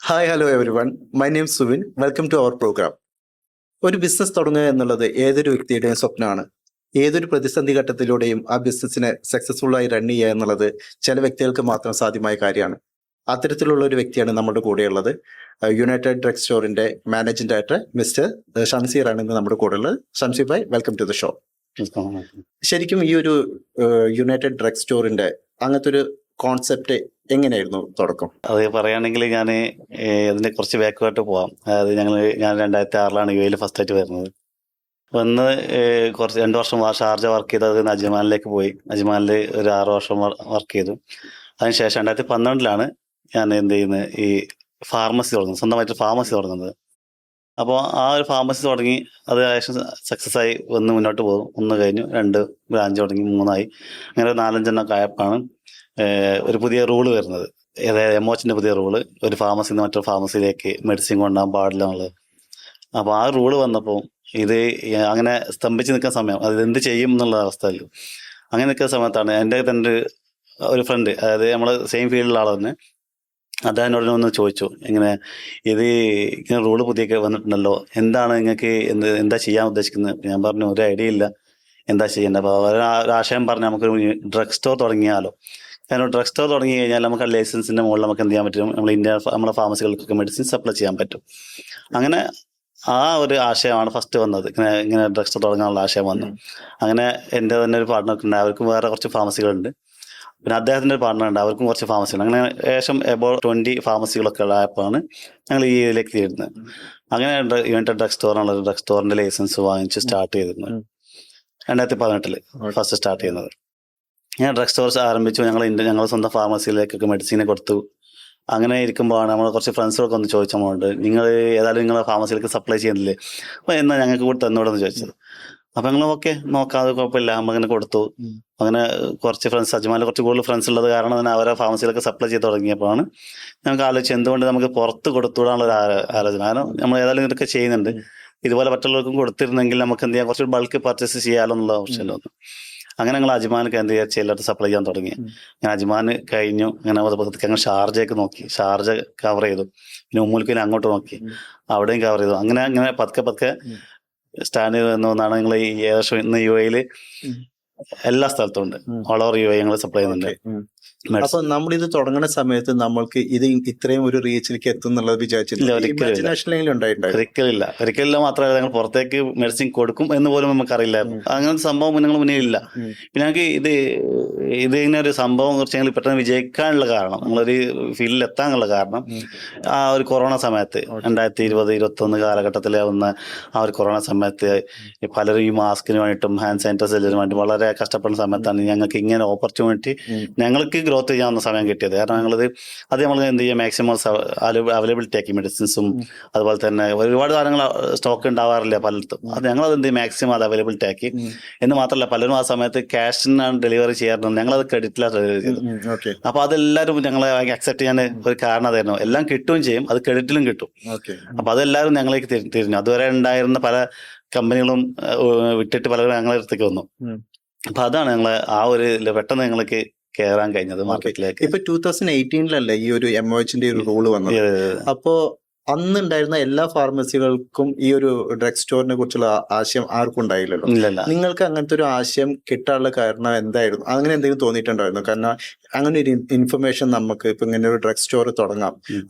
Hi hello everyone, my name Suvin. Welcome to our program. ഒരു business തുടങ്ങുക എന്നുള്ളത് ഏതൊരു വ്യക്തിയുടെയും സ്വപ്നമാണ്. ഏതൊരു പ്രതിസന്ധി ഘട്ടത്തിലൂടെയും ആ ബിസിനസ്സിനെ സക്സസ്ഫുള്ളായി റൺ ചെയ്യുക എന്നുള്ളത് ചില വ്യക്തികൾക്ക് മാത്രം സാധ്യമായ കാര്യമാണ്. അത്തരത്തിലുള്ള ഒരു വ്യക്തിയാണ് നമ്മുടെ കൂടെയുള്ളത്. യുണൈറ്റഡ് ഡ്രഗ് സ്റ്റോറിന്റെ മാനേജിംഗ് ഡയറക്ടർ മിസ്റ്റർ ഷംസീർ ആണ് ഇന്ന് നമ്മുടെ കൂടെയുള്ളത്. ഷംസീർ ഭായ്, വെൽക്കം ടു ദ ഷോ. ശരിക്കും ഈ ഒരു യുണൈറ്റഡ് ഡ്രഗ് സ്റ്റോറിന്റെ അങ്ങനത്തെ ഒരു കോൺസെപ്റ്റ് എങ്ങനെയായിരുന്നു തുടക്കം? അത് പറയുകയാണെങ്കിൽ ഞാൻ അതിനെ കുറച്ച് ബാക്കോട്ട് പോവാം. അതായത് ഞാൻ 2006 യു എയിൽ ഫസ്റ്റ് ആയിട്ട് വരുന്നത്. വന്ന് കുറച്ച് 2 വർഷം ഷാർജ വർക്ക് ചെയ്തത് അജ്മാനിലേക്ക് പോയി. അജ്മാനിൽ ഒരു 6 വർഷം വർക്ക് ചെയ്തു. അതിനുശേഷം 2012 ഞാൻ എന്ത് ചെയ്യുന്നത്, ഈ ഫാർമസി തുടങ്ങുന്നത്, സ്വന്തമായിട്ട് ഫാർമസി തുടങ്ങുന്നത്. അപ്പോൾ ആ ഒരു ഫാർമസി തുടങ്ങി അത് ഏകദേശം സക്സസ് ആയി വന്ന് മുന്നോട്ട് പോകും. 1 കഴിഞ്ഞു, 2 ബ്രാഞ്ച് തുടങ്ങി, 3 അങ്ങനെ 4-5 ആയപ്പോഴാണ് ഒരു പുതിയ റൂള് വരുന്നത്. അതായത് എംഒഎച്ചിന്റെ പുതിയ റൂള്, ഒരു ഫാർമസിയിൽ നിന്ന് മറ്റൊരു ഫാർമസിയിലേക്ക് മെഡിസിൻ കൊണ്ടുപോകാൻ പാടില്ല എന്നുള്ളത്. അപ്പോൾ ആ റൂള് വന്നപ്പോൾ ഇത് അങ്ങനെ സ്തംഭിച്ച് നിൽക്കുന്ന സമയം, അത് എന്ത് ചെയ്യും എന്നുള്ള അവസ്ഥയിൽ അങ്ങനെ നിൽക്കുന്ന സമയത്താണ് എൻ്റെ തന്നെ ഒരു ഫ്രണ്ട്, അതായത് നമ്മൾ സെയിം ഫീൽഡിലുള്ള ആൾ തന്നെ, അദ്ദേഹത്തിനോട് ഒന്ന് ചോദിച്ചു, ഇങ്ങനെ റൂള് പുതിയൊക്കെ വന്നിട്ടുണ്ടല്ലോ, എന്താണ് നിങ്ങൾക്ക് എന്താ ചെയ്യാൻ ഉദ്ദേശിക്കുന്നത്? ഞാൻ പറഞ്ഞു, ഒരു ഐഡിയ ഇല്ല, എന്താ ചെയ്യേണ്ടത്. അപ്പോൾ ഒരു ആശയം പറഞ്ഞു, നമുക്കൊരു ഡ്രഗ് സ്റ്റോർ തുടങ്ങിയാലോ. കാരണം ഡ്രഗ് സ്റ്റോർ തുടങ്ങി കഴിഞ്ഞാൽ നമുക്ക് ലൈസൻസിന്റെ മുകളിൽ നമുക്ക് എന്ത് ചെയ്യാൻ പറ്റും, നമ്മളെ ഫാർമസികൾക്കൊക്കെ മെഡിസിൻ സപ്ലൈ ചെയ്യാൻ പറ്റും. അങ്ങനെ ആ ഒരു ആശയമാണ് ഫസ്റ്റ് വന്നത്. ഇങ്ങനെ ഡ്രഗ് സ്റ്റോർ തുടങ്ങാനുള്ള ആശയം വന്നു. അങ്ങനെ എൻ്റെ തന്നെ ഒരു പാർട്ട്ണർക്ക് ഉണ്ട്, അവർക്കും വേറെ കുറച്ച് ഫാർമസികളുണ്ട്. പിന്നെ അദ്ദേഹത്തിൻ്റെ ഒരു പാർട്ട്ണർ ഉണ്ട്, അവർക്കും കുറച്ച് ഫാർമസികൾ. അങ്ങനെ ഏകദേശം എബോവ് 20 ഫാർമസികളൊക്കെ ഉള്ളപ്പോഴാണ് ഞങ്ങൾ ഈ ഇതിലേക്ക് തീരുന്നത്. അങ്ങനെ യുണൈറ്റഡ് ഡ്രഗ് സ്റ്റോറാണുള്ള ഡ്രഗ് സ്റ്റോറിന്റെ ലൈസൻസ് വാങ്ങിച്ച് സ്റ്റാർട്ട് ചെയ്തിരുന്നത് 2018 ഫസ്റ്റ് സ്റ്റാർട്ട് ചെയ്യുന്നത്. ഞാൻ ഡ്രഗ് സ്റ്റോർസ് ആരംഭിച്ചു. ഞങ്ങൾ സ്വന്തം ഫാർമസിയിലേക്കൊക്കെ മെഡിസിനെ കൊടുത്തു. അങ്ങനെ ഇരിക്കുമ്പോഴാണ് നമ്മൾ കുറച്ച് ഫ്രണ്ട്സുകളൊക്കെ ഒന്ന് ചോദിച്ചുകൊണ്ട്, നിങ്ങൾ ഏതായാലും നിങ്ങളെ ഫാർമസിയിലേക്ക് സപ്ലൈ ചെയ്യുന്നില്ലേ, അപ്പോൾ എന്നാൽ ഞങ്ങൾക്ക് കൂടി തന്നോടെന്ന് ചോദിച്ചത്. അപ്പം ഞങ്ങൾ ഓക്കെ നോക്കാതെ കുഴപ്പമില്ല, അങ്ങനെ കൊടുത്തു. അങ്ങനെ കുറച്ച് ഫ്രണ്ട്സ്, അജ്മാനിൽ കുറച്ച് കൂടുതൽ ഫ്രണ്ട്സ് ഉള്ളത് കാരണം തന്നെ അവരെ ഫാർമസിയിലൊക്കെ സപ്ലൈ ചെയ്ത് തുടങ്ങിയപ്പോഴാണ് ഞങ്ങൾക്ക് ആലോചിച്ച് എന്തുകൊണ്ട് നമുക്ക് പുറത്ത് കൊടുത്തുവിടാനുള്ള ഒരു ആലോചന. കാരണം നമ്മൾ ഏതായാലും ഇതൊക്കെ ചെയ്യുന്നുണ്ട്, ഇതുപോലെ മറ്റുള്ളവർക്കും കൊടുത്തിരുന്നെങ്കിൽ നമുക്ക് എന്ത് ചെയ്യാം, കുറച്ച് ബൾക്ക് പർച്ചേസ് ചെയ്യാമല്ലോ എന്നുള്ള ഓപ്ഷൻ വന്നു. അങ്ങനെ ഞങ്ങൾ അജ്മാൻ കേന്ദ്രീകരിച്ച് എല്ലാവരും സപ്ലൈ ചെയ്യാൻ തുടങ്ങി. ഞാൻ അജ്മാൻ കഴിഞ്ഞു, അങ്ങനെ ഞങ്ങൾ ഷാർജയൊക്കെ നോക്കി, ഷാർജ കവർ ചെയ്തു. പിന്നെ ഉമ്മുൽക്കിനെ അങ്ങോട്ട് നോക്കി, അവിടെയും കവർ ചെയ്തു. അങ്ങനെ പതുക്കെ സ്റ്റാൻഡ് ചെയ്യുന്നതാണ് ഞങ്ങൾ ഈ ഏകദേശം ഇന്ന് യു എയിൽ എല്ലാ സ്ഥലത്തും ഉണ്ട്. ഓൾ ഓവർ യു എ ഞങ്ങൾ സപ്ലൈ ചെയ്യുന്നുണ്ട്. അപ്പൊ നമ്മളിത് തുടങ്ങുന്ന സമയത്ത് നമ്മൾക്ക് ഇത് ഇത്രയും ഒരു റീച്ചിലേക്ക് എത്തും എന്നുള്ളത് വിചാരിച്ചില്ല, ഒരിക്കലില്ല. മാത്രമല്ല ഞങ്ങൾ പുറത്തേക്ക് മെഡിസിൻ കൊടുക്കും എന്ന് പോലും നമുക്കറിയില്ല. അങ്ങനത്തെ സംഭവം ഞങ്ങൾ മുന്നിൽ ഇല്ല. പിന്നെ ഞങ്ങൾക്ക് ഇങ്ങനെ ഒരു സംഭവം കുറച്ച് ഞങ്ങൾ പെട്ടെന്ന് വിജയിക്കാനുള്ള കാരണം, നമ്മളൊരു ഫീൽഡിൽ എത്താനുള്ള കാരണം, ആ ഒരു കൊറോണ സമയത്ത് 2020-2021 കാലഘട്ടത്തിൽ വന്ന ആ ഒരു കൊറോണ സമയത്ത് പലരും ഈ മാസ്കിന് വേണ്ടിയിട്ടും ഹാൻഡ് സാനിറ്റൈസറിന് വേണ്ടി വളരെ കഷ്ടപ്പെടുന്ന സമയത്താണ് ഞങ്ങൾക്ക് ഇങ്ങനെ ഓപ്പർച്യൂണിറ്റി, ഞങ്ങൾക്ക് ഗ്രോത്ത് ചെയ്യാവുന്ന സമയം കിട്ടിയത്. കാരണം നമ്മൾ എന്ത് ചെയ്യുക, മാക്സിമം അവൈലബിലിറ്റി ആക്കി മെഡിസിൻസും, അതുപോലെ തന്നെ ഒരുപാട് സാധനങ്ങൾ സ്റ്റോക്ക് ഉണ്ടാവാറില്ല പലയിടത്തും. അത് ഞങ്ങളത് എന്ത് ചെയ്യും, മാക്സിമം അത് അവൈലബിലിറ്റി ആക്കി. എന്ന് മാത്രമല്ല, പലരും ആ സമയത്ത് ക്യാഷിനാണ് ഡെലിവറി ചെയ്യാറുണ്ട്, ഞങ്ങളത് ക്രെഡിറ്റിലാണ് ഡെലിവറി ചെയ്തത്. അപ്പൊ അതെല്ലാവരും ഞങ്ങളെ അക്സെപ്റ്റ് ചെയ്യാൻ ഒരു കാരണം അതായിരുന്നു. എല്ലാം കിട്ടുകയും ചെയ്യും, അത് ക്രെഡിറ്റിലും കിട്ടും. അപ്പൊ അതെല്ലാവരും ഞങ്ങളേക്ക് തിരിഞ്ഞു. അതുവരെ ഉണ്ടായിരുന്ന പല കമ്പനികളും വിട്ടിട്ട് പലരും ഞങ്ങളെ അടുത്തേക്ക് വന്നു. അപ്പൊ അതാണ് ഞങ്ങളെ ആ ഒരു പെട്ടെന്ന് ഞങ്ങൾക്ക് കയറാൻ കഴിഞ്ഞത് മാർക്കറ്റിലേക്ക്. ഇപ്പൊ 2018 ഈ ഒരു എംഒഎച്ചിന്റെ ഒരു റൂള് വന്നത്. അപ്പോ അന്ന് ഉണ്ടായിരുന്ന എല്ലാ ഫാർമസികൾക്കും ഈ ഒരു ഡ്രഗ് സ്റ്റോറിനെ കുറിച്ചുള്ള ആശയം ആർക്കും ഉണ്ടായില്ലല്ലോ. നിങ്ങൾക്ക് അങ്ങനത്തെ ഒരു ആശയം കിട്ടാനുള്ള കാരണം എന്തായിരുന്നു? അങ്ങനെ എന്തെങ്കിലും തോന്നിയിട്ടുണ്ടായിരുന്നു? കാരണം അങ്ങനെ ഒരു ഇൻഫർമേഷൻ നമുക്ക് ഇപ്പൊ ഇങ്ങനെ ഒരു ഡ്രഗ് സ്റ്റോർ തുടങ്ങാം,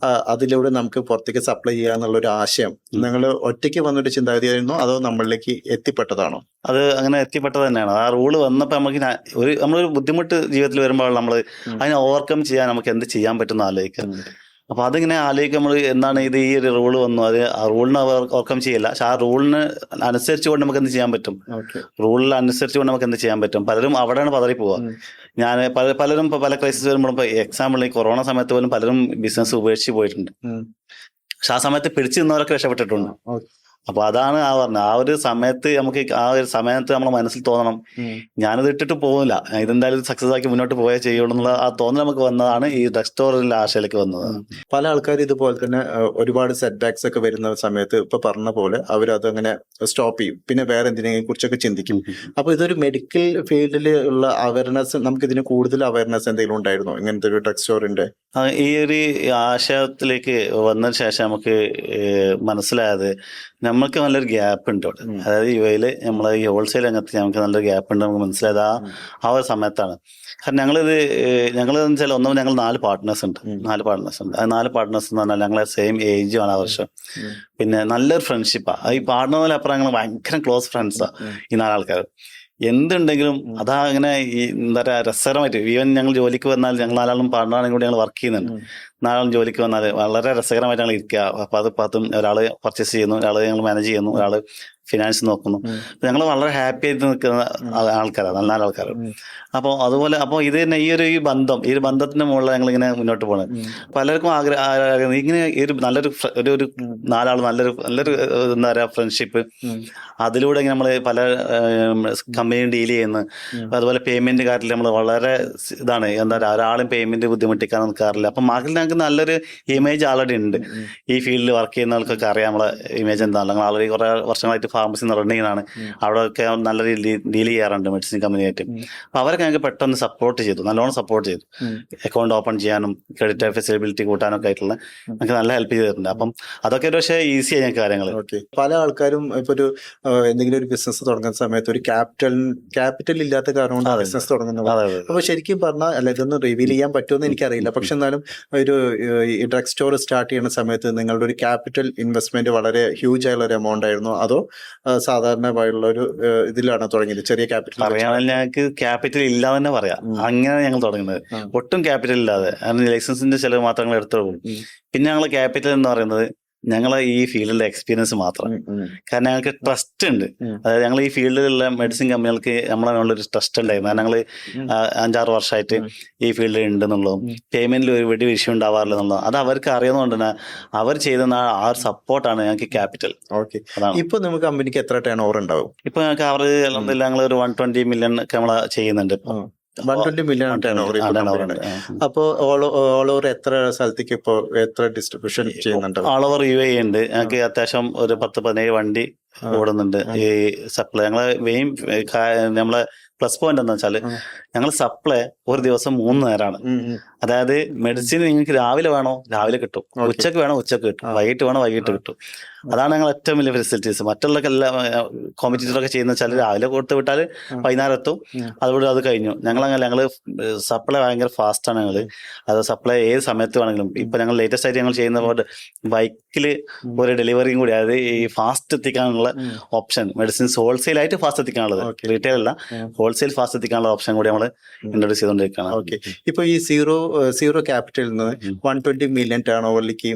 അതിലൂടെ നമുക്ക് പുറത്തേക്ക് സപ്ലൈ ചെയ്യാന്നുള്ള ഒരു ആശയം നിങ്ങൾ ഒറ്റയ്ക്ക് വന്നൊരു ചിന്താഗതിയായിരുന്നോ, അതോ നമ്മളിലേക്ക് എത്തിപ്പെട്ടതാണോ? അത് അങ്ങനെ എത്തിപ്പെട്ടത് തന്നെയാണ്. ആ റൂള് വന്നപ്പോൾ നമ്മളൊരു ബുദ്ധിമുട്ട് ജീവിതത്തിൽ വരുമ്പോൾ നമ്മൾ അതിനെ ഓവർകം ചെയ്യാൻ നമുക്ക് എന്ത് ചെയ്യാൻ പറ്റുന്ന ആലോചിക്കാം. അപ്പൊ അതിങ്ങനെ ആലോചിക്കും നമ്മൾ, എന്താണ് ഈ ഒരു റൂള് വന്നു, അത് ആ റൂളിനെ ഓവർകം ചെയ്യില്ല, പക്ഷെ ആ റൂളിന് അനുസരിച്ചുകൊണ്ട് നമുക്ക് എന്ത് ചെയ്യാൻ പറ്റും, റൂളിൽ അനുസരിച്ചുകൊണ്ട് നമുക്ക് എന്ത് ചെയ്യാൻ പറ്റും. പലരും അവിടെയാണ് പതറി പോവുക. ഞാൻ പലരും പല ക്രൈസിസ് വരുമ്പോഴും, ഇപ്പൊ എക്സാമ്പിൾ ഈ കൊറോണ സമയത്ത് പോലും പലരും ബിസിനസ് ഉപേക്ഷിച്ച് പോയിട്ടുണ്ട്. പക്ഷെ ആ സമയത്ത് പിടിച്ചു നിന്നവരൊക്കെ രക്ഷപ്പെട്ടിട്ടുണ്ട്. അപ്പൊ അതാണ് ആ പറഞ്ഞത്, ആ ഒരു സമയത്ത് നമുക്ക് ആ ഒരു സമയത്ത് നമ്മളെ മനസ്സിൽ തോന്നണം, ഞാനിത് ഇട്ടിട്ട് പോകുന്നില്ല, ഇതെന്തായാലും സക്സസ് ആക്കി മുന്നോട്ട് പോയേ ചെയ്യുള്ളൂ എന്നുള്ള ആ തോന്നൽ നമുക്ക് വന്നതാണ് ഈ ഡ്രഗ് സ്റ്റോറിലെ ആശയിലേക്ക് വന്നത്. പല ആൾക്കാരും ഇതുപോലെ തന്നെ ഒരുപാട് സെറ്റ് ബാക്സ് ഒക്കെ വരുന്ന സമയത്ത് ഇപ്പൊ പറഞ്ഞ പോലെ അവരത് അങ്ങനെ സ്റ്റോപ്പ് ചെയ്യും, പിന്നെ വേറെ എന്തിനെയും കുറിച്ചൊക്കെ ചിന്തിക്കും. അപ്പൊ ഇതൊരു മെഡിക്കൽ ഫീൽഡിൽ ഉള്ള അവയർനെസ്, നമുക്ക് ഇതിന് കൂടുതൽ അവയർനെസ് എന്തെങ്കിലും ഉണ്ടായിരുന്നോ ഇങ്ങനത്തെ ഒരു ഡ്രഗ് സ്റ്റോറിന്റെ? ഈ ഒരു ആശയത്തിലേക്ക് വന്നതിന് ശേഷം നമുക്ക് മനസ്സിലായത് നമ്മൾക്ക് നല്ലൊരു ഗ്യാപ്പ് ഉണ്ട് അവിടെ. അതായത് യുഎയില് നമ്മളെ ഈ ഹോൾസെയിൽ രംഗത്ത് നമുക്ക് നല്ലൊരു ഗ്യാപ്പ് ഉണ്ട് നമുക്ക് മനസ്സിലായത് ആ ഒരു സമയത്താണ്. കാരണം ഞങ്ങളെന്ന് വെച്ചാൽ ഞങ്ങൾ 4 പാർട്ട്നേഴ്സ് ഉണ്ട്. ആ 4 പാർട്ട്നേഴ്സ് എന്ന് പറഞ്ഞാൽ ഞങ്ങളെ സെയിം ഏജ് ആണ് ആ വർഷം. പിന്നെ നല്ലൊരു ഫ്രണ്ട്ഷിപ്പാണ്. ഈ പാർട്ട്ണറിനപ്പുറം ഞങ്ങൾ ഭയങ്കര ക്ലോസ് ഫ്രണ്ട്സാണ് ഈ 4 ആൾക്കാർ. എന്തുണ്ടെങ്കിലും അതാ അങ്ങനെ ഈ എന്താ പറയുക രസകരമായിട്ട്, ഈവൻ ഞങ്ങൾ ജോലിക്ക് വന്നാൽ ഞങ്ങൾ 4 ആളും പാർട്ട്ണറാണെങ്കിൽ കൂടി ഞങ്ങൾ വർക്ക് ചെയ്യുന്നുണ്ട്. 4 ആളും ജോലിക്ക് വന്നാൽ വളരെ രസകരമായിട്ട് ഞങ്ങൾ ഇരിക്കുക. അപ്പൊ അതും ഒരാൾ പർച്ചേസ് ചെയ്യുന്നു, ഒരാൾ ഞങ്ങൾ മാനേജ് ചെയ്യുന്നു, ഒരാൾ ഫിനാൻസ് നോക്കുന്നു. ഞങ്ങൾ വളരെ ഹാപ്പി ആയിട്ട് നിൽക്കുന്ന ആൾക്കാരാണ്, 4 ആൾക്കാർ. അപ്പോൾ അതുപോലെ അപ്പോൾ ഇത് തന്നെ ഈ ഒരു ബന്ധത്തിന്റെ മുകളിൽ ഞങ്ങൾ ഇങ്ങനെ മുന്നോട്ട് പോകുന്നത്. പലർക്കും ആഗ്രഹം ഇങ്ങനെ നല്ലൊരു 4 ആൾ നല്ലൊരു എന്താ പറയുക ഫ്രണ്ട്ഷിപ്പ്, അതിലൂടെ നമ്മൾ പല കമ്പനിയും ഡീൽ ചെയ്യുന്നു. അതുപോലെ പേയ്മെന്റ് കാര്യത്തിൽ നമ്മൾ വളരെ ഇതാണ്, എന്താ പറയുക ഒരാളും പേയ്മെന്റ് ബുദ്ധിമുട്ടിക്കാൻ നിൽക്കാറില്ല. അപ്പം മാർക്കറ്റിൽ ഞങ്ങൾക്ക് നല്ലൊരു ഇമേജ് ആൾറെഡി ഉണ്ട്. ഈ ഫീൽഡിൽ വർക്ക് ചെയ്യുന്നവർക്കൊക്കെ അറിയാം നമ്മളെ ഇമേജ് എന്താണ്. ഞങ്ങൾ ആൾറെഡി കുറെ വർഷങ്ങളായിട്ട് ഫാർമസി റണ്ണിങ്ങാണ്, അവിടെയൊക്കെ നല്ല രീതിയിൽ ഡീൽ ചെയ്യാറുണ്ട് മെഡിസിൻ കമ്പനിയായിട്ട്. അപ്പൊ അവരൊക്കെ ഞങ്ങൾക്ക് പെട്ടെന്ന് സപ്പോർട്ട് ചെയ്തു, നല്ലോണം സപ്പോർട്ട് ചെയ്തു. അക്കൗണ്ട് ഓപ്പൺ ചെയ്യാനും ക്രെഡിറ്റ് ഫെസിലിറ്റി കൂട്ടാനൊക്കെ ആയിട്ടുള്ള ഞങ്ങൾക്ക് നല്ല ഹെൽപ്പ് ചെയ്തിട്ടുണ്ട്. അപ്പം അതൊക്കെ ഒരു പക്ഷേ ഈസിയായി ഞങ്ങൾക്ക് കാര്യങ്ങൾ. പല ആൾക്കാരും ഇപ്പൊ ഒരു എന്തെങ്കിലും ഒരു ബിസിനസ് തുടങ്ങുന്ന സമയത്ത് ഒരു ക്യാപിറ്റൽ ഇല്ലാത്ത കാരണം കൊണ്ട് ബിസിനസ് തുടങ്ങുന്നത്. അപ്പൊ ശരിക്കും പറഞ്ഞാൽ അല്ല, ഇതൊന്നും റിവീൽ ചെയ്യാൻ പറ്റുമെന്ന് എനിക്കറിയില്ല. പക്ഷെ എന്നാലും ഒരു ഡ്രഗ് സ്റ്റോർ സ്റ്റാർട്ട് ചെയ്യുന്ന സമയത്ത് നിങ്ങളുടെ ഒരു ക്യാപിറ്റൽ ഇൻവെസ്റ്റ്മെന്റ് വളരെ ഹ്യൂജ് ആയുള്ള ഒരു എമൗണ്ട് ആയിരുന്നു, അതോ സാധാരണമായുള്ള ഒരു ഇതിലാണ് തുടങ്ങിയത്? ചെറിയ ക്യാപിറ്റൽ പറയാണെങ്കിൽ ഞങ്ങൾക്ക് ക്യാപിറ്റൽ ഇല്ലാതെ തന്നെ പറയാം. അങ്ങനെ ഞങ്ങൾ തുടങ്ങുന്നത് ഒട്ടും ക്യാപിറ്റൽ ഇല്ലാതെ, ലൈസൻസിന്റെ ചിലവ് മാത്രം ഞങ്ങൾ എടുത്തോളൂ. പിന്നെ ഞങ്ങൾ ക്യാപിറ്റൽ എന്ന് പറയുന്നത് ഞങ്ങളെ ഈ ഫീൽഡിലെ എക്സ്പീരിയൻസ് മാത്രം. കാരണം ഞങ്ങൾക്ക് ട്രസ്റ്റ് ഉണ്ട്. അതായത് ഞങ്ങൾ ഈ ഫീൽഡിലുള്ള മെഡിസിൻ കമ്പനികൾക്ക് നമ്മളൊരു ട്രസ്റ്റ് ഉണ്ടായിരുന്നു. ഞങ്ങൾ 5-6 വർഷമായിട്ട് ഈ ഫീൽഡിൽ ഉണ്ടെന്നുള്ളതും പേയ്മെന്റിൽ ഒരു വലിയ വിഷയം ഉണ്ടാവാറില്ല എന്നുള്ളതും അത് അവർക്ക് അറിയുന്നതുകൊണ്ട് തന്നെ അവർ ചെയ്യുന്ന ആ ഒരു സപ്പോർട്ടാണ് ഞങ്ങൾക്ക് ക്യാപിറ്റൽ. ഓക്കെ, ഇപ്പൊ നമുക്ക് കമ്പനിക്ക് എത്ര ടേൺ ഓവർ ഉണ്ടാവും? ഇപ്പൊ ഞങ്ങൾക്ക് അവർ ഞങ്ങൾ ഒരു 120 മില്യൺ ഒക്കെ നമ്മൾ ചെയ്യുന്നുണ്ട്. 120 മില്യൺ ടേൺ ഓവർ. അപ്പോ ഓൾ ഓവർ എത്ര സ്ഥലത്തേക്ക് ഇപ്പോ എത്ര ഡിസ്ട്രിബ്യൂഷൻ ചെയ്യുന്നുണ്ട്? ഓൾ ഓവർ UAE ഉണ്ട്. ഞങ്ങൾക്ക് അത്യാവശ്യം ഒരു 10-17 വണ്ടി ഓടുന്നുണ്ട് ഈ സപ്ലൈ. നമ്മളെ പ്ലസ് പോയിന്റ് എന്താ വെച്ചാല് ഞങ്ങൾ സപ്ലൈ ഒരു ദിവസം 3 നേരമാണ്. അതായത് മെഡിസിൻ നിങ്ങൾക്ക് രാവിലെ വേണോ രാവിലെ കിട്ടും, ഉച്ചക്ക് വേണോ ഉച്ചക്ക് കിട്ടും, വൈകിട്ട് വേണോ വൈകിട്ട് കിട്ടും. അതാണ് ഞങ്ങൾ ഏറ്റവും വലിയ ഫെസിലിറ്റീസ്. മറ്റുള്ള എല്ലാ കോമ്പറ്റീറ്ററൊക്കെ ചെയ്യുന്ന വെച്ചാൽ രാവിലെ കൊടുത്ത് വിട്ടാൽ വൈകുന്നേരം എത്തും, അതുകൊണ്ട് അത് കഴിഞ്ഞു. ഞങ്ങൾ സപ്ലൈ ഭയങ്കര ഫാസ്റ്റ് ആണ്. അത് സപ്ലൈ ഏത് സമയത്ത് വേണമെങ്കിലും. ഇപ്പൊ ഞങ്ങൾ ലേറ്റസ്റ്റ് ആയിട്ട് ഞങ്ങൾ ചെയ്യുന്ന പോലെ ബൈക്കിൽ ഒരു ഡെലിവറിയും കൂടി, അതായത് ഈ ഫാസ്റ്റ് എത്തിക്കാനുള്ള ഓപ്ഷൻ, മെഡിസിൻസ് ഹോൾസെയിൽ ആയിട്ട് ഫാസ്റ്റ് എത്തിക്കാനുള്ളത്, റീറ്റെയിൽ അല്ല, ഹോൾസെയിൽ ഫാസ്റ്റ് എത്തിക്കാനുള്ള ഓപ്ഷൻ കൂടി നമ്മൾ ഇൻട്രൊഡ്യൂസ് ചെയ്തുകൊണ്ടിരിക്കുകയാണ്. ഓക്കെ, ഇപ്പൊ ഈ സീറോ ക്യാപിറ്റലിൽ നിന്ന് 120 മില്യൺ ടേൺ ഓവറിലേക്ക്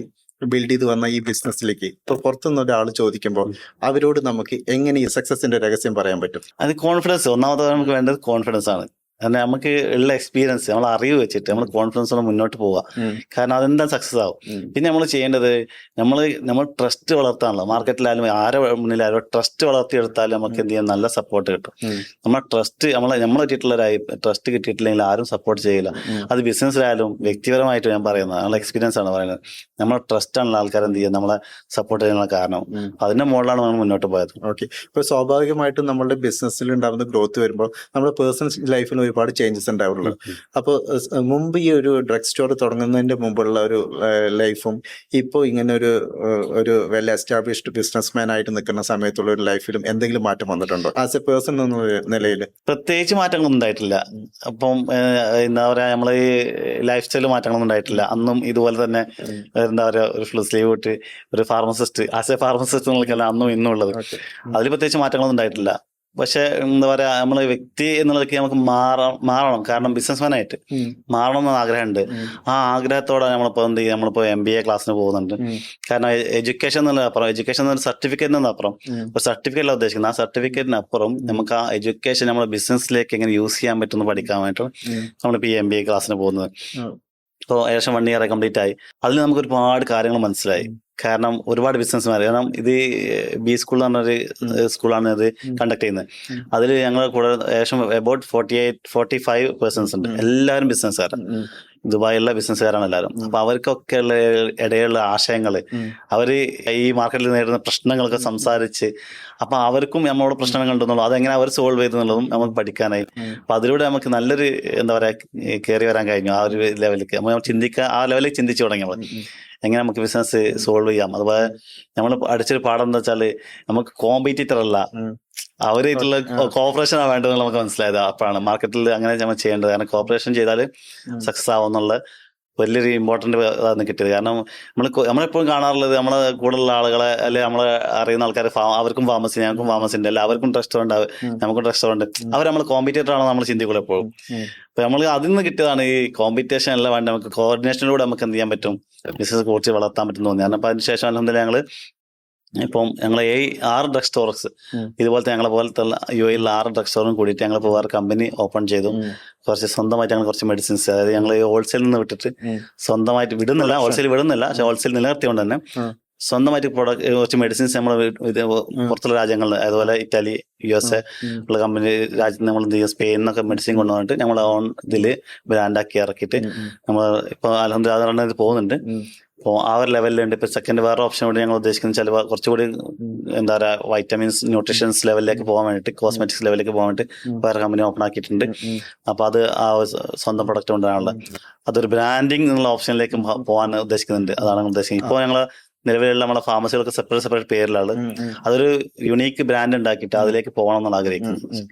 ബിൽഡ് ചെയ്ത് വന്ന ഈ ബിസിനസ്സിലേക്ക് ഇപ്പൊ പുറത്തുനിന്ന് ഒരാൾ ചോദിക്കുമ്പോൾ അവരോട് നമുക്ക് എങ്ങനെ ഈ സക്സസിന്റെ രഹസ്യം പറയാൻ പറ്റും? അത് കോൺഫിഡൻസ്. ഒന്നാമത് നമുക്ക് വേണ്ടത് കോൺഫിഡൻസ് ആണ്. കാരണം നമുക്ക് ഉള്ള എക്സ്പീരിയൻസ്, നമ്മൾ അറിവ് വെച്ചിട്ട് നമ്മൾ കോൺഫിഡൻസോടെ മുന്നോട്ട് പോവുക. കാരണം അതെന്താ സക്സസ് ആവും. പിന്നെ നമ്മൾ ചെയ്യേണ്ടത് നമ്മൾ ട്രസ്റ്റ് വളർത്താണല്ലോ. മാർക്കറ്റിലായാലും ആരെ മുന്നിലായാലും ട്രസ്റ്റ് വളർത്തിയെടുത്താലും നമുക്ക് എന്ത് ചെയ്യാൻ നല്ല സപ്പോർട്ട് കിട്ടും. നമ്മളെ ട്രസ്റ്റ് നമ്മൾ കിട്ടിയിട്ടുള്ള ട്രസ്റ്റ് കിട്ടിയിട്ടില്ലെങ്കിൽ ആരും സപ്പോർട്ട് ചെയ്യില്ല. അത് ബിസിനസ്സിലായാലും വ്യക്തിപരമായിട്ട് ഞാൻ പറയുന്നത് നമ്മളെ എക്സ്പീരിയൻസ് ആണ് പറയുന്നത്. നമ്മളെ ട്രസ്റ്റ് ആണല്ലോ ആൾക്കാർ എന്ത് ചെയ്യുക നമ്മളെ സപ്പോർട്ട് ചെയ്യാനുള്ള കാരണം. അതിന്റെ മുകളിലാണ് നമ്മൾ മുന്നോട്ട് പോയത്. ഓക്കെ, ഇപ്പൊ സ്വാഭാവികമായിട്ടും നമ്മളുടെ ബിസിനസ്സിൽ ഉണ്ടാകുന്ന ഗ്രോത്ത് വരുമ്പോൾ നമ്മുടെ പേഴ്സണൽ ലൈഫിൽ ഒരുപാട് ചേഞ്ചസ് ഉണ്ടാവുള്ളൂ. അപ്പോൾ മുമ്പ് ഈ ഒരു ഡ്രഗ് സ്റ്റോർ തുടങ്ങുന്നതിന്റെ മുമ്പുള്ള ഒരു ലൈഫും ഇപ്പോൾ ഇങ്ങനെ ഒരു വെൽ എസ്റ്റാബ്ലിഷ്ഡ് ബിസിനസ്മാൻ ആയിട്ട് നിൽക്കുന്ന സമയത്തുള്ള ഒരു ലൈഫിലും എന്തെങ്കിലും മാറ്റം വന്നിട്ടുണ്ടോ ആസ് എ പേഴ്സൺ എന്ന നിലയിൽ? പ്രത്യേകിച്ച് മാറ്റങ്ങളൊന്നും ഉണ്ടായിട്ടില്ല. അപ്പം എന്താ പറയാ, നമ്മള് ഈ ലൈഫ് സ്റ്റൈലിൽ മാറ്റങ്ങളൊന്നും ഉണ്ടായിട്ടില്ല. അന്നും ഇതുപോലെ തന്നെ എന്താ പറയാ, ഒരു ഫുൾ സ്ലീവ് ഇട്ട് ഒരു ഫാർമസിസ്റ്റ്, ആസ് എ ഫാർമസിസ്റ്റ് എന്നുള്ളതല്ല അന്നും ഇന്നും ഉള്ളത്. അതിൽ പ്രത്യേകിച്ച് മാറ്റങ്ങളൊന്നും ഉണ്ടായിട്ടില്ല. പക്ഷെ എന്താ പറയാ, നമ്മള് വ്യക്തി എന്നുള്ളതൊക്കെ നമുക്ക് മാറണം. കാരണം ബിസിനസ്മാൻ ആയിട്ട് മാറണം എന്ന ആഗ്രഹമുണ്ട്. ആ ആഗ്രഹത്തോടെ നമ്മളിപ്പോ എന്ത് ചെയ്യും, നമ്മളിപ്പോ MBA ക്ലാസ്സിന് പോകുന്നുണ്ട്. കാരണം എഡ്യൂക്കേഷൻ എന്നൊരു സർട്ടിഫിക്കറ്റിന് അപ്പുറം ഒരു സർട്ടിഫിക്കറ്റ് ഉദ്ദേശിക്കുന്നത്. ആ സർട്ടിഫിക്കറ്റിനപ്പുറം നമുക്ക് ആ എഡ്യൂക്കേഷൻ നമ്മുടെ ബിസിനസ്സിലേക്ക് എങ്ങനെ യൂസ് ചെയ്യാൻ പറ്റുമെന്ന് പഠിക്കാൻ വേണ്ടിയിട്ട് നമ്മളിപ്പോ ഈ MBA ക്ലാസ്സിന് പോകുന്നത്. ഇപ്പോൾ ഏകദേശം 1 ഇയർ കംപ്ലീറ്റ് ആയി. അതിൽ നമുക്ക് ഒരുപാട് കാര്യങ്ങൾ മനസ്സിലായി. കാരണം ഒരുപാട് ബിസിനസ്മാർ, കാരണം ഇത് ബി സ്കൂൾ എന്ന് പറഞ്ഞൊരു സ്കൂളാണ് ഇത് കണ്ടക്ട് ചെയ്യുന്നത്. അതിൽ ഞങ്ങൾ കൂടെ ഏകദേശം അബൌട്ട് 45% ഉണ്ട്. എല്ലാവരും ബിസിനസ്സുകാരാണ്, ദുബായിലുള്ള ബിസിനസ്സുകാരാണ് എല്ലാവരും. അപ്പൊ അവർക്കൊക്കെ ഉള്ള ഇടയിലുള്ള ആശയങ്ങള്, അവര് ഈ മാർക്കറ്റിൽ നേരിടുന്ന പ്രശ്നങ്ങളൊക്കെ സംസാരിച്ച്, അപ്പൊ അവർക്കും നമ്മളോട് പ്രശ്നങ്ങൾ ഉണ്ടെന്നുള്ളൂ, അതെങ്ങനെ അവർ സോൾവ് ചെയ്തെന്നുള്ളതും നമുക്ക് പഠിക്കാനായി. അപ്പൊ അതിലൂടെ നമുക്ക് നല്ലൊരു എന്താ പറയാ കയറി വരാൻ കഴിഞ്ഞു. ആ ഒരു ലെവലിലേക്ക് നമ്മൾ ആ ലെവലിൽ ചിന്തിച്ചു തുടങ്ങി നമ്മൾ എങ്ങനെ നമുക്ക് ബിസിനസ് സോൾവ് ചെയ്യാം. അതുപോലെ നമ്മൾ അടിച്ചൊരു പാഠം എന്താ വെച്ചാല് നമുക്ക് കോമ്പറ്റീറ്റർ അല്ല, അവരായിട്ടുള്ള കോപ്പറേഷനാണ് വേണ്ടതെന്ന് നമുക്ക് മനസ്സിലായത് അപ്പോഴാണ്. മാർക്കറ്റിൽ അങ്ങനെ നമ്മൾ ചെയ്യേണ്ടത്, കാരണം കോപ്പറേഷൻ ചെയ്താൽ സക്സസ് ആവും എന്നുള്ള വലിയൊരു ഇമ്പോർട്ടന്റ് ഇതാണ് കിട്ടിയത്. കാരണം നമ്മളെപ്പോഴും കാണാറുള്ളത് നമ്മളെ കൂടെയുള്ള ആളുകളെ, അല്ലെ നമ്മളെ അറിയുന്ന ആൾക്കാർ, അവർക്കും ഫാമസി, ഞങ്ങൾക്കും ഫാമസി ഉണ്ട്, അല്ലെ അവർക്കും റെസ്റ്റോറന്റ്, നമുക്കും റെസ്റ്റോറന്റ്, അവർ നമ്മൾ കോമ്പറ്റേറ്റർ ആണോ നമ്മൾ ചിന്തിക്കുള്ളൂ എപ്പോഴും. അപ്പൊ നമ്മൾ അതിൽ നിന്ന് കിട്ടിയതാണ് ഈ കോമ്പറ്റീഷൻ അല്ല വേണ്ട, നമുക്ക് കോർഡിനേഷനിലൂടെ നമുക്ക് എന്ത് ചെയ്യാൻ പറ്റും, ബിസിനസ് കുറച്ച് വളർത്താൻ പറ്റും തോന്നി. കാരണം അപ്പൊ അതിനുശേഷം അൽഹംദുലില്ലാഹ് ഞങ്ങള് ഇപ്പം ഞങ്ങൾ 6 ഡ്രഗ് സ്റ്റോർസ് ഇതുപോലത്തെ ഞങ്ങളെ പോലത്തെ UAE 6 ഡ്രഗ് സ്റ്റോറും കൂടിയിട്ട് ഞങ്ങൾ ഇപ്പോൾ വേറെ കമ്പനി ഓപ്പൺ ചെയ്തു. കുറച്ച് സ്വന്തമായിട്ട് ഞങ്ങൾ കുറച്ച് മെഡിസിൻസ്, അതായത് ഞങ്ങൾ ഹോൾസെയിൽ നിന്ന് വിട്ടിട്ട് സ്വന്തമായിട്ട് വിടുന്നില്ല, ഹോൾസെയിൽ വിടുന്നില്ല, പക്ഷെ ഹോൾസെയിൽ നിലനിർത്തിക്കൊണ്ട് തന്നെ സ്വന്തമായിട്ട് പ്രൊഡക്റ്റ് കുറച്ച് മെഡിസിൻസ് നമ്മൾ പുറത്തുള്ള രാജ്യങ്ങളിൽ, അതുപോലെ ഇറ്റലി, USA ഉള്ള കമ്പനി രാജ്യത്ത് നമ്മൾ എന്ത് ചെയ്യും, സ്പെയിനിൽ നിന്നൊക്കെ മെഡിസിൻ കൊണ്ടുവന്നിട്ട് നമ്മൾ ഓൺ ഇതില് ബ്രാൻഡാക്കി ഇറക്കിയിട്ട് നമ്മൾ ഇപ്പൊ അൽഹംദുലില്ലാഹ് പോകുന്നുണ്ട്. അപ്പോൾ ആ ഒരു ലെവലിലുണ്ട്. ഇപ്പൊ സെക്കൻഡ് വേറെ ഓപ്ഷൻ കൂടി ഞങ്ങൾ ഉദ്ദേശിക്കുന്നത് ചില കുറച്ചുകൂടി എന്താ പറയുക വൈറ്റമിൻസ്, ന്യൂട്രീഷൻസ് ലെവലിലേക്ക് പോകാൻ വേണ്ടിയിട്ട്, കോസ്മെറ്റിക്സ് ലെവലിലേക്ക് പോകാൻ വേണ്ടിയിട്ട് വേറെ കമ്പനി ഓപ്പൺ ആക്കിയിട്ടുണ്ട്. അപ്പൊ അത് ആ സ്വന്തം പ്രൊഡക്റ്റ് കൊണ്ടാണുള്ളത്. അതൊരു ബ്രാൻഡിങ് എന്നുള്ള ഓപ്ഷനിലേക്ക് പോകാൻ ഉദ്ദേശിക്കുന്നുണ്ട്. അതാണ് ഉദ്ദേശിക്കുന്നത്. ഇപ്പോൾ ഞങ്ങൾ നിലവിലുള്ള നമ്മുടെ ഫാർമസികൾക്ക് സെപ്പറേറ്റ് പേരിലാണ്, അതൊരു യുണീക്ക് ബ്രാൻഡ് ഉണ്ടാക്കിയിട്ട് അതിലേക്ക് പോകണം എന്നാണ് ആഗ്രഹിക്കുന്നത്.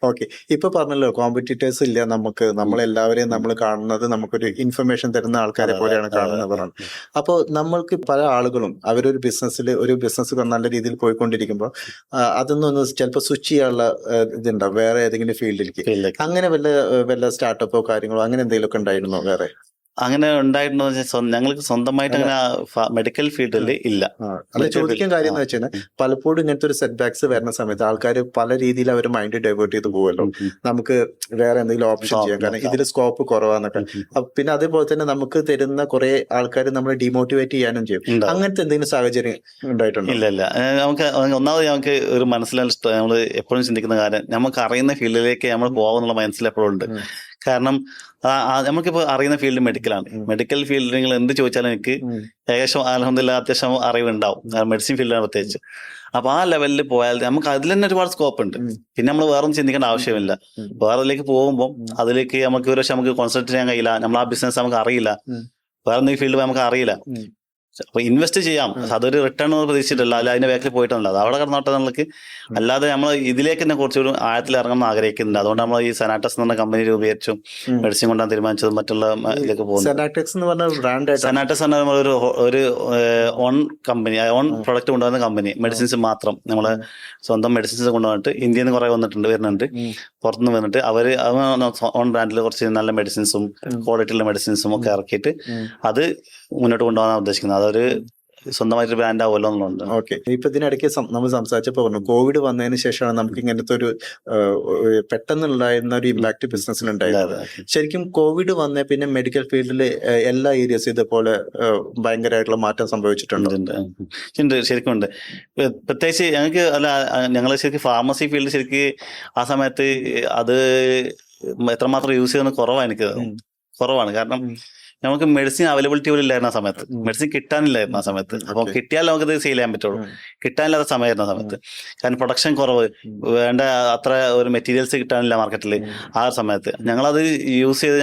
ഓക്കെ, ഇപ്പൊ പറഞ്ഞല്ലോ കോമ്പറ്റീറ്റേഴ്സ് ഇല്ല, നമുക്ക് നമ്മളെല്ലാവരെയും നമ്മൾ കാണുന്നത് നമുക്കൊരു ഇൻഫർമേഷൻ തരുന്ന ആൾക്കാരെ പോലെയാണ് കാണുന്നവരാണ്. അപ്പോൾ നമ്മൾക്ക് പല ആളുകളും അവരൊരു ബിസിനസ് നല്ല രീതിയിൽ പോയിക്കൊണ്ടിരിക്കുമ്പോൾ അതൊന്നും ചിലപ്പോൾ സ്വിച്ച് ചെയ്യാനുള്ള ഇതുണ്ടാവും വേറെ ഏതെങ്കിലും ഫീൽഡിലേക്ക്. അങ്ങനെ വല്ല സ്റ്റാർട്ടപ്പോ കാര്യങ്ങളോ അങ്ങനെ എന്തെങ്കിലുമൊക്കെ ഉണ്ടായിരുന്നോ വേറെ? അങ്ങനെ ഉണ്ടായിട്ടുണ്ടോ വെച്ചാൽ ഞങ്ങൾക്ക് സ്വന്തമായിട്ട് അങ്ങനെ മെഡിക്കൽ ഫീൽഡിൽ ഇല്ല. അല്ല, ചോദിക്കാൻ കാര്യം എന്ന് വെച്ചാൽ പലപ്പോഴും ഇങ്ങനത്തെ ഒരു സെറ്റ് ബാക്സ് വരുന്ന സമയത്ത് ആൾക്കാർ പല രീതിയിൽ അവർ മൈൻഡ് ഡൈവേർട്ട് ചെയ്ത് പോകുമല്ലോ, നമുക്ക് വേറെ എന്തെങ്കിലും ഓപ്ഷൻ ചെയ്യാം, കാരണം ഇതിൽ സ്കോപ്പ് കുറവാന്നൊക്കെ. പിന്നെ അതേപോലെ തന്നെ നമുക്ക് തരുന്ന കുറെ ആൾക്കാർ നമ്മളെ ഡിമോട്ടിവേറ്റ് ചെയ്യാനും ചെയ്യും. അങ്ങനത്തെ എന്തെങ്കിലും സാഹചര്യം ഉണ്ടായിട്ടുണ്ടോ? ഇല്ല. നമുക്ക് ഒന്നാമത് നമുക്ക് ഒരു മനസ്സിലായി നമ്മൾ എപ്പോഴും ചിന്തിക്കുന്ന കാര്യം, നമുക്ക് അറിയുന്ന ഫീൽഡിലേക്ക് നമ്മൾ പോകാമെന്നുള്ള മനസ്സിൽ എപ്പോഴും ഉണ്ട്. കാരണം നമുക്കിപ്പോൾ അറിയുന്ന ഫീൽഡ് മെഡിക്കലാണ്. മെഡിക്കൽ ഫീൽഡിൽ നിങ്ങൾ എന്ത് ചോദിച്ചാലും എനിക്ക് ഏകദേശം അൽഹംദുലില്ലാഹ് അത്യാവശ്യം അറിവുണ്ടാവും, മെഡിസിൻ ഫീൽഡാണ് പ്രത്യേകിച്ച്. അപ്പൊ ആ ലെവലിൽ പോയാൽ നമുക്ക് അതിൽ തന്നെ ഒരുപാട് സ്കോപ്പ് ഉണ്ട്. പിന്നെ നമ്മൾ വേറെ ഒന്നും ചിന്തിക്കേണ്ട ആവശ്യമില്ല. വേറെ അതിലേക്ക് പോകുമ്പോൾ അതിലേക്ക് നമുക്ക് ഒരു പക്ഷെ നമുക്ക് കോൺസെൻട്രേറ്റ് ചെയ്യാൻ കഴിയില്ല, നമ്മൾ ആ ബിസിനസ് നമുക്ക് അറിയില്ല, വേറെ എന്തെങ്കിലും ഫീൽഡ് നമുക്ക് അറിയില്ല. അപ്പൊ ഇൻവെസ്റ്റ് ചെയ്യാം, അതൊരു റിട്ടേൺ ഒന്നും പ്രതീക്ഷിച്ചിട്ടില്ല, അല്ല അതിന്റെ ബാക്കിൽ പോയിട്ടല്ല, അത് അവിടെ കിടന്നോട്ടെ നമ്മൾക്ക്. അല്ലാതെ നമ്മൾ ഇതിലേക്ക് തന്നെ കുറച്ചൊരു ആഴത്തിൽ ഇറങ്ങണം ആഗ്രഹിക്കുന്നുണ്ട്. അതുകൊണ്ട് നമ്മൾ ഈ സെനാറ്റസ് എന്ന് പറഞ്ഞ കമ്പനി രൂപീകരിച്ചു, മെഡിസിൻ കൊണ്ടാണ് തീരുമാനിച്ചത്. മറ്റുള്ള ഇതിലേക്ക് പോകുന്നത് സെനാറ്റസ് എന്ന ഒരു ഓൺ കമ്പനി, ഓൺ പ്രൊഡക്റ്റ് കൊണ്ടുവന്ന കമ്പനി, മെഡിസിൻസ് മാത്രം. നമ്മള് സ്വന്തം മെഡിസിൻസ് കൊണ്ടുവന്നിട്ട് ഇന്ത്യയിൽ നിന്ന് കുറെ വരുന്നുണ്ട്, പുറത്തുനിന്ന് വന്നിട്ട് അവര് ഓൺ ബ്രാൻഡിൽ കുറച്ച് നല്ല മെഡിസിൻസും ക്വാളിറ്റിയുള്ള മെഡിസിൻസും ഒക്കെ ഇറക്കിയിട്ട് അത് മുന്നോട്ട് കൊണ്ടുപോകാൻ ഉദ്ദേശിക്കുന്നത്. അതൊരു സ്വന്തമായിട്ട് ബ്രാൻഡ് ആവുമല്ലോ എന്നുണ്ട്. ഓക്കെ, ഇപ്പൊ ഇതിനിടയ്ക്ക് നമ്മൾ സംസാരിച്ചപ്പോ പറഞ്ഞു കോവിഡ് വന്നതിന് ശേഷമാണ് നമുക്ക് ഇങ്ങനത്തെ ഒരു പെട്ടെന്നുണ്ടായിരുന്ന ഒരു ഇമ്പാക്ട് ബിസിനസ്സിലുണ്ടായിരുന്നത്. ശരിക്കും കോവിഡ് വന്നേ പിന്നെ മെഡിക്കൽ ഫീൽഡിൽ എല്ലാ ഏരിയസും ഇതുപോലെ ഭയങ്കരമായിട്ടുള്ള മാറ്റം സംഭവിച്ചിട്ടുണ്ട്. ശരിക്കും ഉണ്ട്. പ്രത്യേകിച്ച് ഞങ്ങൾ ശരിക്കും ഫാർമസി ഫീൽഡ് ശരിക്കും ആ സമയത്ത് അത് എത്രമാത്രം യൂസ് ചെയ്യുന്നത് കുറവാണ്. കാരണം നമുക്ക് മെഡിസിൻ അവൈലബിലിറ്റി പോലും ഇല്ലായിരുന്നു ആ സമയത്ത്, മെഡിസിൻ കിട്ടാനില്ലായിരുന്നു ആ സമയത്ത്. അപ്പോൾ കിട്ടിയാൽ നമുക്കത് സെയിൽ ചെയ്യാൻ പറ്റുള്ളൂ, കിട്ടാനില്ലാത്ത സമയമായിരുന്നു ആ സമയത്ത്. കാരണം പ്രൊഡക്ഷൻ കുറവ്, വേണ്ട അത്ര ഒരു മെറ്റീരിയൽസ് കിട്ടാനില്ല മാർക്കറ്റിൽ ആ ഒരു സമയത്ത്. ഞങ്ങളത് യൂസ് ചെയ്ത്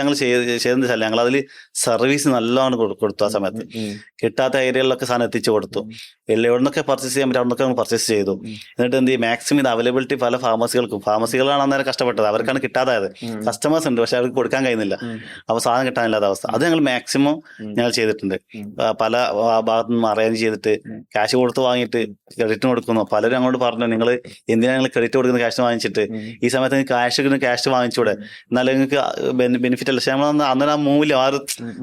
ചെയ്തെന്ന് വെച്ചാൽ ഞങ്ങളതിൽ സർവീസ് നല്ലോണം കൊടുത്തു. ആ സമയത്ത് കിട്ടാത്ത ഏരിയകളിലൊക്കെ സാധനം എത്തിച്ചു കൊടുത്തു. എവിടെ നിന്നൊക്കെ പർച്ചേസ് ചെയ്യാൻ പറ്റും അവിടെ നിന്നൊക്കെ പർച്ചേസ് ചെയ്തു. എന്നിട്ട് എന്ത് ചെയ്യും, മാക്സിമം ഇത് അവൈലബിലിറ്റി പല ഫാർമസികളാണ് അന്നേരം കഷ്ടപ്പെട്ടത്, അവർക്കാണ് കിട്ടാതായത്. കസ്റ്റമേഴ്സ് ഉണ്ട് പക്ഷെ അവർക്ക് കൊടുക്കാൻ കഴിയുന്നില്ല, അപ്പോൾ സാധനം കിട്ടാനില്ലാത്ത അവസ്ഥ. അത് ഞങ്ങൾ മാക്സിമം ഞങ്ങൾ ചെയ്തിട്ടുണ്ട്. പല ഭാഗത്തു നിന്നും അറേഞ്ച് ചെയ്തിട്ട് ക്യാഷ് കൊടുത്ത് വാങ്ങിയിട്ട് ക്രെഡിറ്റിന് കൊടുക്കുന്നു. പലരും അങ്ങോട്ട് പറഞ്ഞു, നിങ്ങൾ എന്തിനാണ് നിങ്ങൾ ക്രെഡിറ്റ് കൊടുക്കുന്ന ക്യാഷ് വാങ്ങിച്ചിട്ട്, ഈ സമയത്ത് നിങ്ങൾക്ക് ക്യാഷ് വാങ്ങിച്ചൂടെ, എന്നാലും നിങ്ങൾക്ക് ബെനിഫിറ്റ് അല്ല. പക്ഷെ നമ്മൾ അന്നേരം ആ മൂല്യം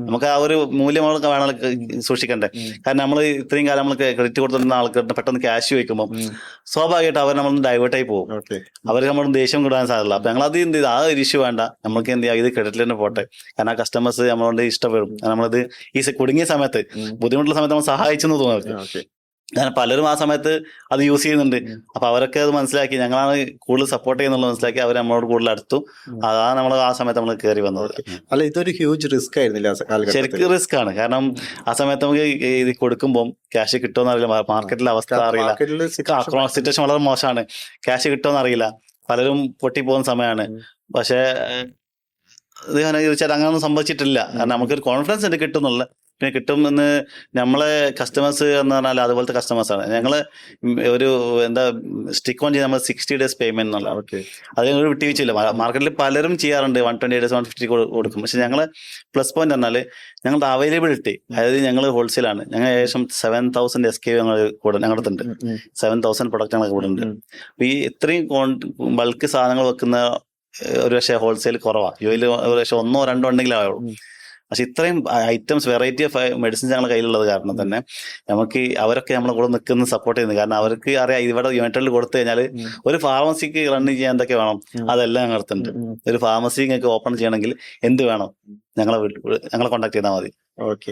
നമുക്ക് ആ ഒരു മൂല്യം നമ്മൾ വേണമെങ്കിൽ സൂക്ഷിക്കണ്ടേ. കാരണം നമ്മൾ ഇത്രയും കാലം നമ്മൾ ക്രെഡിറ്റ് കൊടുത്തിരുന്ന ആൾക്ക് പെട്ടെന്ന് ക്യാഷ് വയ്ക്കുമ്പോൾ സ്വാഭാവികമായിട്ട് അവർ നമ്മൾ ഡൈവേർട്ടായി പോകും, അവർ നമ്മൾ ദേഷ്യം കൂടാൻ സാധ്യത. അപ്പൊ ഞങ്ങൾ അത് എന്ത് ചെയ്ത് ആ ഒരു ഇഷ്യൂ വേണ്ട, നമുക്ക് എന്ത് ചെയ്യാം, ഇത് ക്രെഡിറ്റിൽ തന്നെ പോട്ടെ. കാരണം ആ കസ്റ്റമേഴ്സ് നമ്മളോട് ഇഷ്ടപ്പെട്ടു, വരും. നമ്മളിത് കുടുങ്ങിയ സമയത്ത് ബുദ്ധിമുട്ടുള്ള സമയത്ത് നമ്മൾ സഹായിച്ചെന്ന് തോന്നുന്നു അവർക്ക്. ഓക്കെ. കാരണം പലരും ആ സമയത്ത് അത് യൂസ് ചെയ്യുന്നുണ്ട്. അപ്പൊ അവരൊക്കെ അത് മനസ്സിലാക്കി ഞങ്ങളാണ് കൂടുതൽ സപ്പോർട്ട് ചെയ്യുന്നുള്ളത് മനസ്സിലാക്കി അവർ നമ്മളോട് കൂടുതൽ അടുത്തു. അതാണ് നമ്മൾ ആ സമയത്ത് നമ്മൾ കയറി വന്നത്. അല്ല, ഇതൊരു ഹ്യൂജ് റിസ്ക് ആയിരുന്നില്ല ആ കാലഘട്ടത്തിൽ? ശരിക്കും റിസ്ക് ആണ്. കാരണം ആ സമയത്ത് നമുക്ക് ഇത് കൊടുക്കുമ്പോൾ ക്യാഷ് കിട്ടുമെന്ന് അറിയില്ല, മാർക്കറ്റിലെ അവസ്ഥ അറിയില്ല, സിറ്റുവേഷൻ വളരെ മോശമാണ്, ക്യാഷ് കിട്ടുമെന്ന് അറിയില്ല, പലരും പൊട്ടിപ്പോകുന്ന സമയമാണ്. പക്ഷേ ഇത് ചോദിച്ചാൽ അങ്ങനെയൊന്നും സംഭവിച്ചിട്ടില്ല. കാരണം നമുക്കൊരു കോൺഫിഡൻസ് ഉണ്ട് കിട്ടുന്നുള്ള. പിന്നെ കിട്ടുമെന്ന് നമ്മളെ കസ്റ്റമേഴ്സ് എന്ന് പറഞ്ഞാൽ അതുപോലത്തെ കസ്റ്റമേഴ്സാണ്. ഞങ്ങള് ഒരു എന്താ സ്റ്റിക്ക് ഓൺ ചെയ്ത് നമ്മൾ 60 days പേയ്മെന്റ് എന്നുള്ള അത് ഞങ്ങൾ വിട്ടുവീഴ്ചയില്ല. മാർക്കറ്റിൽ പലരും ചെയ്യാറുണ്ട് 120 days 150 കൊടുക്കും. പക്ഷെ ഞങ്ങള് പ്ലസ് പോയിന്റ് പറഞ്ഞാൽ ഞങ്ങളുടെ അവൈലബിലിറ്റി, അതായത് ഞങ്ങൾ ഹോൾസെയിലാണ്. ഞങ്ങൾ ഏകദേശം 7000 SKU ഞങ്ങളുടെ ഉണ്ട്. 7000 പ്രൊഡക്റ്റ് ഞങ്ങൾ കൂടെ ഉണ്ട്. അപ്പൊ ഈ ഇത്രയും ബൾക്ക് സാധനങ്ങൾ വെക്കുന്ന ഒരു പക്ഷേ ഹോൾസെയിൽ കുറവാണ്. യുഎയിൽ ഒരു പക്ഷേ 1 or 2 ഉണ്ടെങ്കിലും ആവുള്ളൂ. പക്ഷെ ഇത്രയും ഐറ്റംസ്, വെറൈറ്റി ഓഫ് മെഡിസിൻസ് ഞങ്ങളുടെ കയ്യിലുള്ളത് കാരണം തന്നെ നമുക്ക് അവരൊക്കെ നമ്മളെ കൂടെ നിൽക്കുന്ന സപ്പോർട്ട് ചെയ്യുന്നത്. കാരണം അവർക്ക് അറിയാം ഇവിടെ യൂണിറ്റിൽ കൊടുത്തു കഴിഞ്ഞാൽ ഒരു ഫാർമസിക്ക് റൺ ചെയ്യാൻ എന്തൊക്കെ വേണം അതെല്ലാം ഞങ്ങൾ അടുത്തുണ്ട്. ഒരു ഫാർമസി നിങ്ങൾക്ക് ഓപ്പൺ ചെയ്യണമെങ്കിൽ എന്ത് വേണം ഞങ്ങളെ കോൺടാക്ട് ചെയ്താൽ മതി.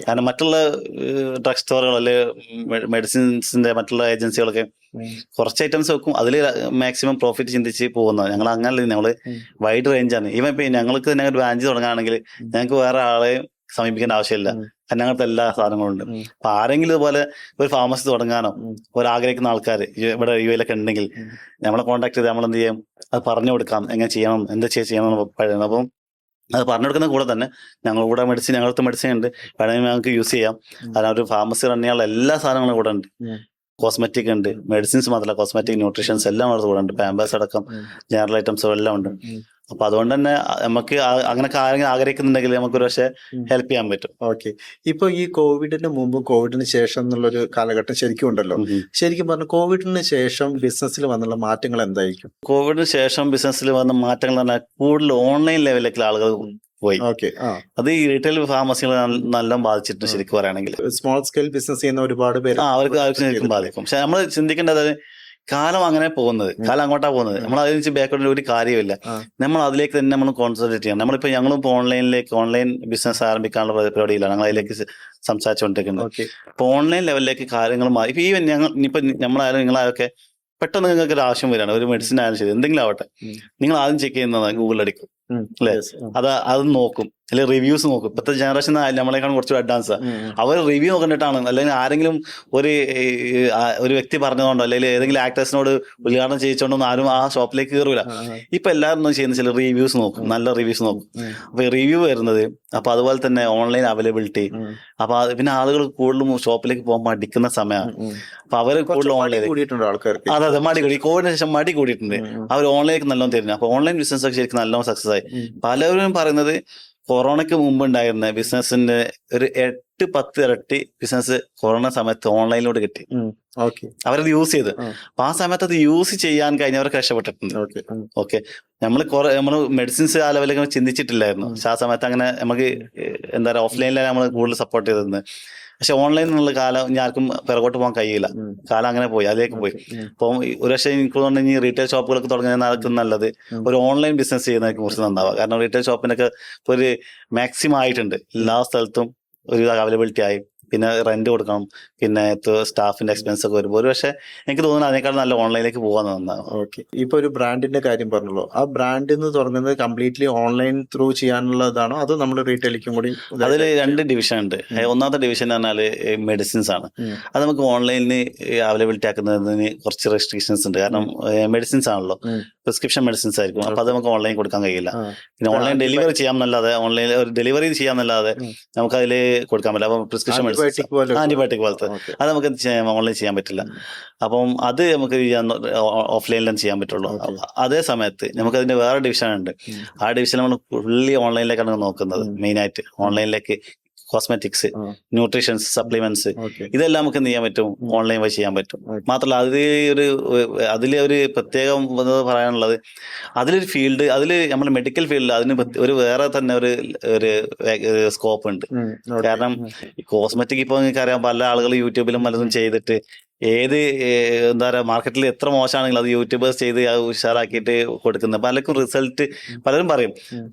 കാരണം മറ്റുള്ള ഡ്രഗ് സ്റ്റോറുകൾ അല്ലെ മെഡിസിൻസിന്റെ മറ്റുള്ള ഏജൻസികളൊക്കെ കുറച്ച് ഐറ്റംസ് വെക്കും, അതിൽ മാക്സിമം പ്രോഫിറ്റ് ചിന്തിച്ച് പോകുന്നത്. ഞങ്ങൾ അങ്ങനെ ഞങ്ങള് വൈഡ് റേഞ്ചാണ്. ഈവൻ ഇപ്പൊ ഞങ്ങൾക്ക് തന്നെ ഒരു ബ്രാഞ്ച് തുടങ്ങുകയാണെങ്കിൽ ഞങ്ങൾക്ക് വേറെ ആളെയും സമീപിക്കേണ്ട ആവശ്യമില്ല. കാരണം ഞങ്ങൾക്ക് എല്ലാ സാധനങ്ങളും ഉണ്ട്. അപ്പൊ ആരെങ്കിലും ഇതുപോലെ ഒരു ഫാർമസി തുടങ്ങാനോ ഒരു ആഗ്രഹിക്കുന്ന ആൾക്കാർ ഇവിടെ യുഎയിലൊക്കെ ഉണ്ടെങ്കിൽ നമ്മളെ കോൺടാക്ട് ചെയ്ത് നമ്മൾ എന്ത് ചെയ്യും, അത് പറഞ്ഞു കൊടുക്കാം, എങ്ങനെ ചെയ്യണം, എന്താ ചെയ്യണം പറയുന്നത്. അപ്പം അത് പറഞ്ഞു കൊടുക്കുന്ന കൂടെ തന്നെ ഞങ്ങളുടെ ഞങ്ങളുടെ മെഡിസിൻ ഉണ്ട്, വേണമെങ്കിൽ ഞങ്ങൾക്ക് യൂസ് ചെയ്യാം. കാരണം ഒരു ഫാർമസി റൺ ചെയ്യാനുള്ള എല്ലാ സാധനങ്ങളും കൂടെ ഉണ്ട്. കോസ്മെറ്റിക് ഉണ്ട്, മെഡിസിൻസ് മാത്രമല്ല കോസ്മെറ്റിക്, ന്യൂട്രീഷൻസ് എല്ലാം അവിടെ കൂടെ ഉണ്ട്, പാമ്പേഴ്സ് അടക്കം ജനറൽ ഐറ്റംസും എല്ലാം ഉണ്ട്. അപ്പൊ അതുകൊണ്ട് തന്നെ നമുക്ക് അങ്ങനെയൊക്കെ ആരെങ്കിലും ആഗ്രഹിക്കുന്നുണ്ടെങ്കിൽ നമുക്ക് ഒരു പക്ഷേ ഹെൽപ്പ് ചെയ്യാൻ പറ്റും. ഓക്കെ. ഇപ്പൊ ഈ കോവിഡിന് മുമ്പും കോവിഡിന് ശേഷം എന്നുള്ളൊരു കാലഘട്ടം ശരിക്കും ഉണ്ടല്ലോ. ശരിക്കും പറഞ്ഞു കോവിഡിന് ശേഷം ബിസിനസ്സിൽ വന്നുള്ള മാറ്റങ്ങൾ എന്തായിരിക്കും? കോവിഡിന് ശേഷം ബിസിനസ്സിൽ വന്ന മാറ്റങ്ങൾ എന്ന് പറഞ്ഞാൽ കൂടുതൽ ഓൺലൈൻ ലെവലിലേക്ക് ആളുകൾ പോയി. അത് ഈ റീറ്റെയിൽ ഫാർമസികളെ നല്ല ബാധിച്ചിട്ടുണ്ട് ശരിക്കും പറയുകയാണെങ്കിൽ. സ്മോൾ സ്കെയിൽ ബിസിനസ് ചെയ്യുന്ന ഒരുപാട് പേര് അവർക്ക് ശരിക്കും ബാധിക്കും. പക്ഷെ നമ്മൾ ചിന്തിക്കേണ്ടത് കാലം അങ്ങനെ പോകുന്നത്, കാലം അങ്ങോട്ടാ പോകുന്നത്. നമ്മൾ അതിൽ വെച്ച് ബാക്കോട്ട് ഒരു കാര്യമില്ല. നമ്മൾ അതിലേക്ക് തന്നെ നമ്മൾ കോൺസെൻട്രേറ്റ് ചെയ്യണം. നമ്മളിപ്പോ ഞങ്ങളിപ്പോ ഓൺലൈൻ ബിസിനസ് ആരംഭിക്കാനുള്ള പരിപാടിയിലാണ് ഞങ്ങൾ അതിലേക്ക് സംസാരിച്ചുകൊണ്ടിരിക്കുന്നത്. അപ്പൊ ഓൺലൈൻ ലെവലിലേക്ക് കാര്യങ്ങൾ മാറി. ഇപ്പൊ ഈവൻ ഇനിയിപ്പോ നമ്മളായാലും നിങ്ങളായൊക്കെ പെട്ടെന്ന് നിങ്ങൾക്ക് ഒരു ആവശ്യം വരികയാണ്, ഒരു മെഡിസിൻ ആയാലും ശരി എന്തെങ്കിലും ആവട്ടെ, നിങ്ങൾ ആദ്യം ചെക്ക് ചെയ്യുന്നത് ഗൂഗിളിൽ അടിക്കും അല്ലെ, അത് നോക്കും, അല്ലെങ്കിൽ റിവ്യൂസ് നോക്കും. ഇപ്പോഴത്തെ ജനറേഷൻ നമ്മളെക്കാളും കുറച്ച് അഡ്വാൻസ്. അവർ റിവ്യൂ നോക്കണ്ടിട്ടാണ്, അല്ലെങ്കിൽ ആരെങ്കിലും ഒരു വ്യക്തി പറഞ്ഞതുകൊണ്ടോ അല്ലെങ്കിൽ ഏതെങ്കിലും ആക്ടേഴ്സിനോട് ഉദ്ഘാടനം ചെയ്യിച്ചോണ്ടൊന്നും ആരും ആ ഷോപ്പിലേക്ക് കയറൂല. ഇപ്പൊ എല്ലാവരും ചെയ്യുന്ന ചില റിവ്യൂസ് നോക്കും, നല്ല റിവ്യൂസ് നോക്കും. അപ്പൊ റിവ്യൂ വരുന്നത്, അപ്പൊ അതുപോലെ തന്നെ ഓൺലൈൻ അവൈലബിലിറ്റി. അപ്പൊ പിന്നെ ആളുകൾ കൂടുതലും ഷോപ്പിലേക്ക് പോകാൻ മടിക്കുന്ന സമയമാണ്. അപ്പൊ അവര് കൂടുതൽ ഓൺലൈൻ ആൾക്കാർക്ക് അതെ മടി കൂടി, കോവിഡിന് ശേഷം മടി കൂടിയിട്ടുണ്ട്. അവർ ഓൺലൈനിലേക്ക് നല്ലോണം തരുന്നത്. അപ്പൊ ഓൺലൈൻ ബിസിനസ് ഒക്കെ ശരിക്കും നല്ലോണം സക്സസ് ആയി. പലരും പറയുന്നത് കൊറോണയ്ക്ക് മുമ്പ് ഉണ്ടായിരുന്ന ബിസിനസിന്റെ ഒരു 8-10 ഇരട്ടി ബിസിനസ് കൊറോണ സമയത്ത് ഓൺലൈനിലൂടെ കിട്ടി. അവരത് യൂസ് ചെയ്ത്. അപ്പൊ ആ സമയത്ത് അത് യൂസ് ചെയ്യാൻ കഴിഞ്ഞവർക്ക് രക്ഷപ്പെട്ടിട്ടുണ്ട്. ഓക്കെ, നമ്മള് മെഡിസിൻസ് ആ ലെവലിൽ ചിന്തിച്ചിട്ടില്ലായിരുന്നു. പക്ഷെ ആ സമയത്ത് അങ്ങനെ നമുക്ക് എന്താ പറയുക ഓഫ്ലൈനിലാണ് നമ്മൾ കൂടുതൽ സപ്പോർട്ട് ചെയ്തിരുന്നത്. പക്ഷെ ഓൺലൈൻ എന്നുള്ള കാലം ഇനി ആർക്കും പിറകോട്ട് പോകാൻ കഴിയില്ല. കാലം അങ്ങനെ പോയി, അതിലേക്ക് പോയി. അപ്പം ഒരു പക്ഷേ എനിക്ക് തോന്നുന്നു ഈ റീറ്റെയിൽ ഷോപ്പുകളൊക്കെ തുടങ്ങുന്ന നല്ലത് ഒരു ഓൺലൈൻ ബിസിനസ് ചെയ്യുന്നതിനെ കുറിച്ച് നന്നാവുക. കാരണം റീറ്റെയിൽ ഷോപ്പിനൊക്കെ ഒരു മാക്സിമം ആയിട്ടുണ്ട്, എല്ലാ സ്ഥലത്തും ഒരു അവൈലബിലിറ്റി ആയി. പിന്നെ റെന്റ് കൊടുക്കണം, പിന്നെ സ്റ്റാഫിന്റെ എക്സ്പെൻസ് ഒക്കെ വരുമ്പോൾ ഒരു പക്ഷേ എനിക്ക് തോന്നുന്നു അതിനേക്കാൾ നല്ല ഓൺലൈനിലേക്ക് പോകാൻ നന്നാണ്. ഓക്കെ. ഇപ്പൊ ഒരു ബ്രാൻഡിന്റെ കാര്യം പറഞ്ഞല്ലോ, ആ ബ്രാൻഡിൽ തുടങ്ങുന്നത് കംപ്ലീറ്റ്ലി ഓൺലൈൻ ത്രൂ ചെയ്യാനുള്ളതാണോ അതോ നമ്മൾ റീറ്റെയിലേക്കും കൂടി? അതിൽ 2 ഡിവിഷൻ ഉണ്ട്. ഒന്നാമത്തെ ഡിവിഷൻ എന്ന് പറഞ്ഞാൽ മെഡിസിൻസ് ആണ്. അത് നമുക്ക് ഓൺലൈനിൽ അവൈലബിലിറ്റി ആക്കുന്നതിന് കുറച്ച് റെസ്ട്രിക്ഷൻസ് ഉണ്ട്. കാരണം മെഡിസിൻസ് ആണല്ലോ, പ്രിസ്ക്രിപ്ഷൻ മെഡിസിൻസ് ആയിരിക്കും. അപ്പൊ അത് നമുക്ക് ഓൺലൈൻ കൊടുക്കാൻ കഴിയില്ല. പിന്നെ ഓൺലൈൻ ഡെലിവറി ചെയ്യാമെന്നല്ലാതെ ഓൺലൈൻ ഡെലിവറി ചെയ്യാമെന്നല്ലാതെ നമുക്ക് അതിൽ കൊടുക്കാൻ പറ്റില്ല. അപ്പൊ പ്രിസ്ക്രിപ്ഷൻ ആന്റിബയോട്ടിക് പോലത്തെ അത് നമുക്ക് ഓൺലൈൻ ചെയ്യാൻ പറ്റില്ല. അപ്പം അത് നമുക്ക് ഓഫ്ലൈനിലും ചെയ്യാൻ പറ്റുള്ളൂ. അതേ സമയത്ത് നമുക്ക് അതിന്റെ വേറെ ഡിവിഷൻ ഉണ്ട്. ആ ഡിവിഷൻ നമ്മൾ ഫുള്ളി ഓൺലൈനിലേക്കാണ് നോക്കുന്നത്. മെയിൻ ആയിട്ട് ഓൺലൈനിലേക്ക് കോസ്മെറ്റിക്സ്, ന്യൂട്രീഷൻസ്, സപ്ലിമെന്റ്സ് ഇതെല്ലാം നമുക്ക് എന്ത് ചെയ്യാൻ പറ്റും, ഓൺലൈൻ വഴി ചെയ്യാൻ പറ്റും. മാത്രമല്ല അതിലെ ഒരു പ്രത്യേകം പറയാനുള്ളത്, അതിലൊരു ഫീൽഡ്, നമ്മൾ മെഡിക്കൽ ഫീൽഡിൽ അതിന് ഒരു വേറെ തന്നെ ഒരു സ്കോപ്പ് ഉണ്ട്. കാരണം ഈ കോസ്മെറ്റിക് ഇപ്പൊ നിങ്ങൾക്ക് അറിയാം, പല ആളുകൾ യൂട്യൂബിലും പലതും ചെയ്തിട്ട് ഏത് എന്താ പറയുക മാർക്കറ്റിൽ എത്ര മോശമാണെങ്കിലും അത് യൂട്യൂബേഴ്സ് ചെയ്ത് അത് ഉഷാറാക്കിയിട്ട് കൊടുക്കുന്നത്. പലർക്കും റിസൾട്ട് പലരും പറയും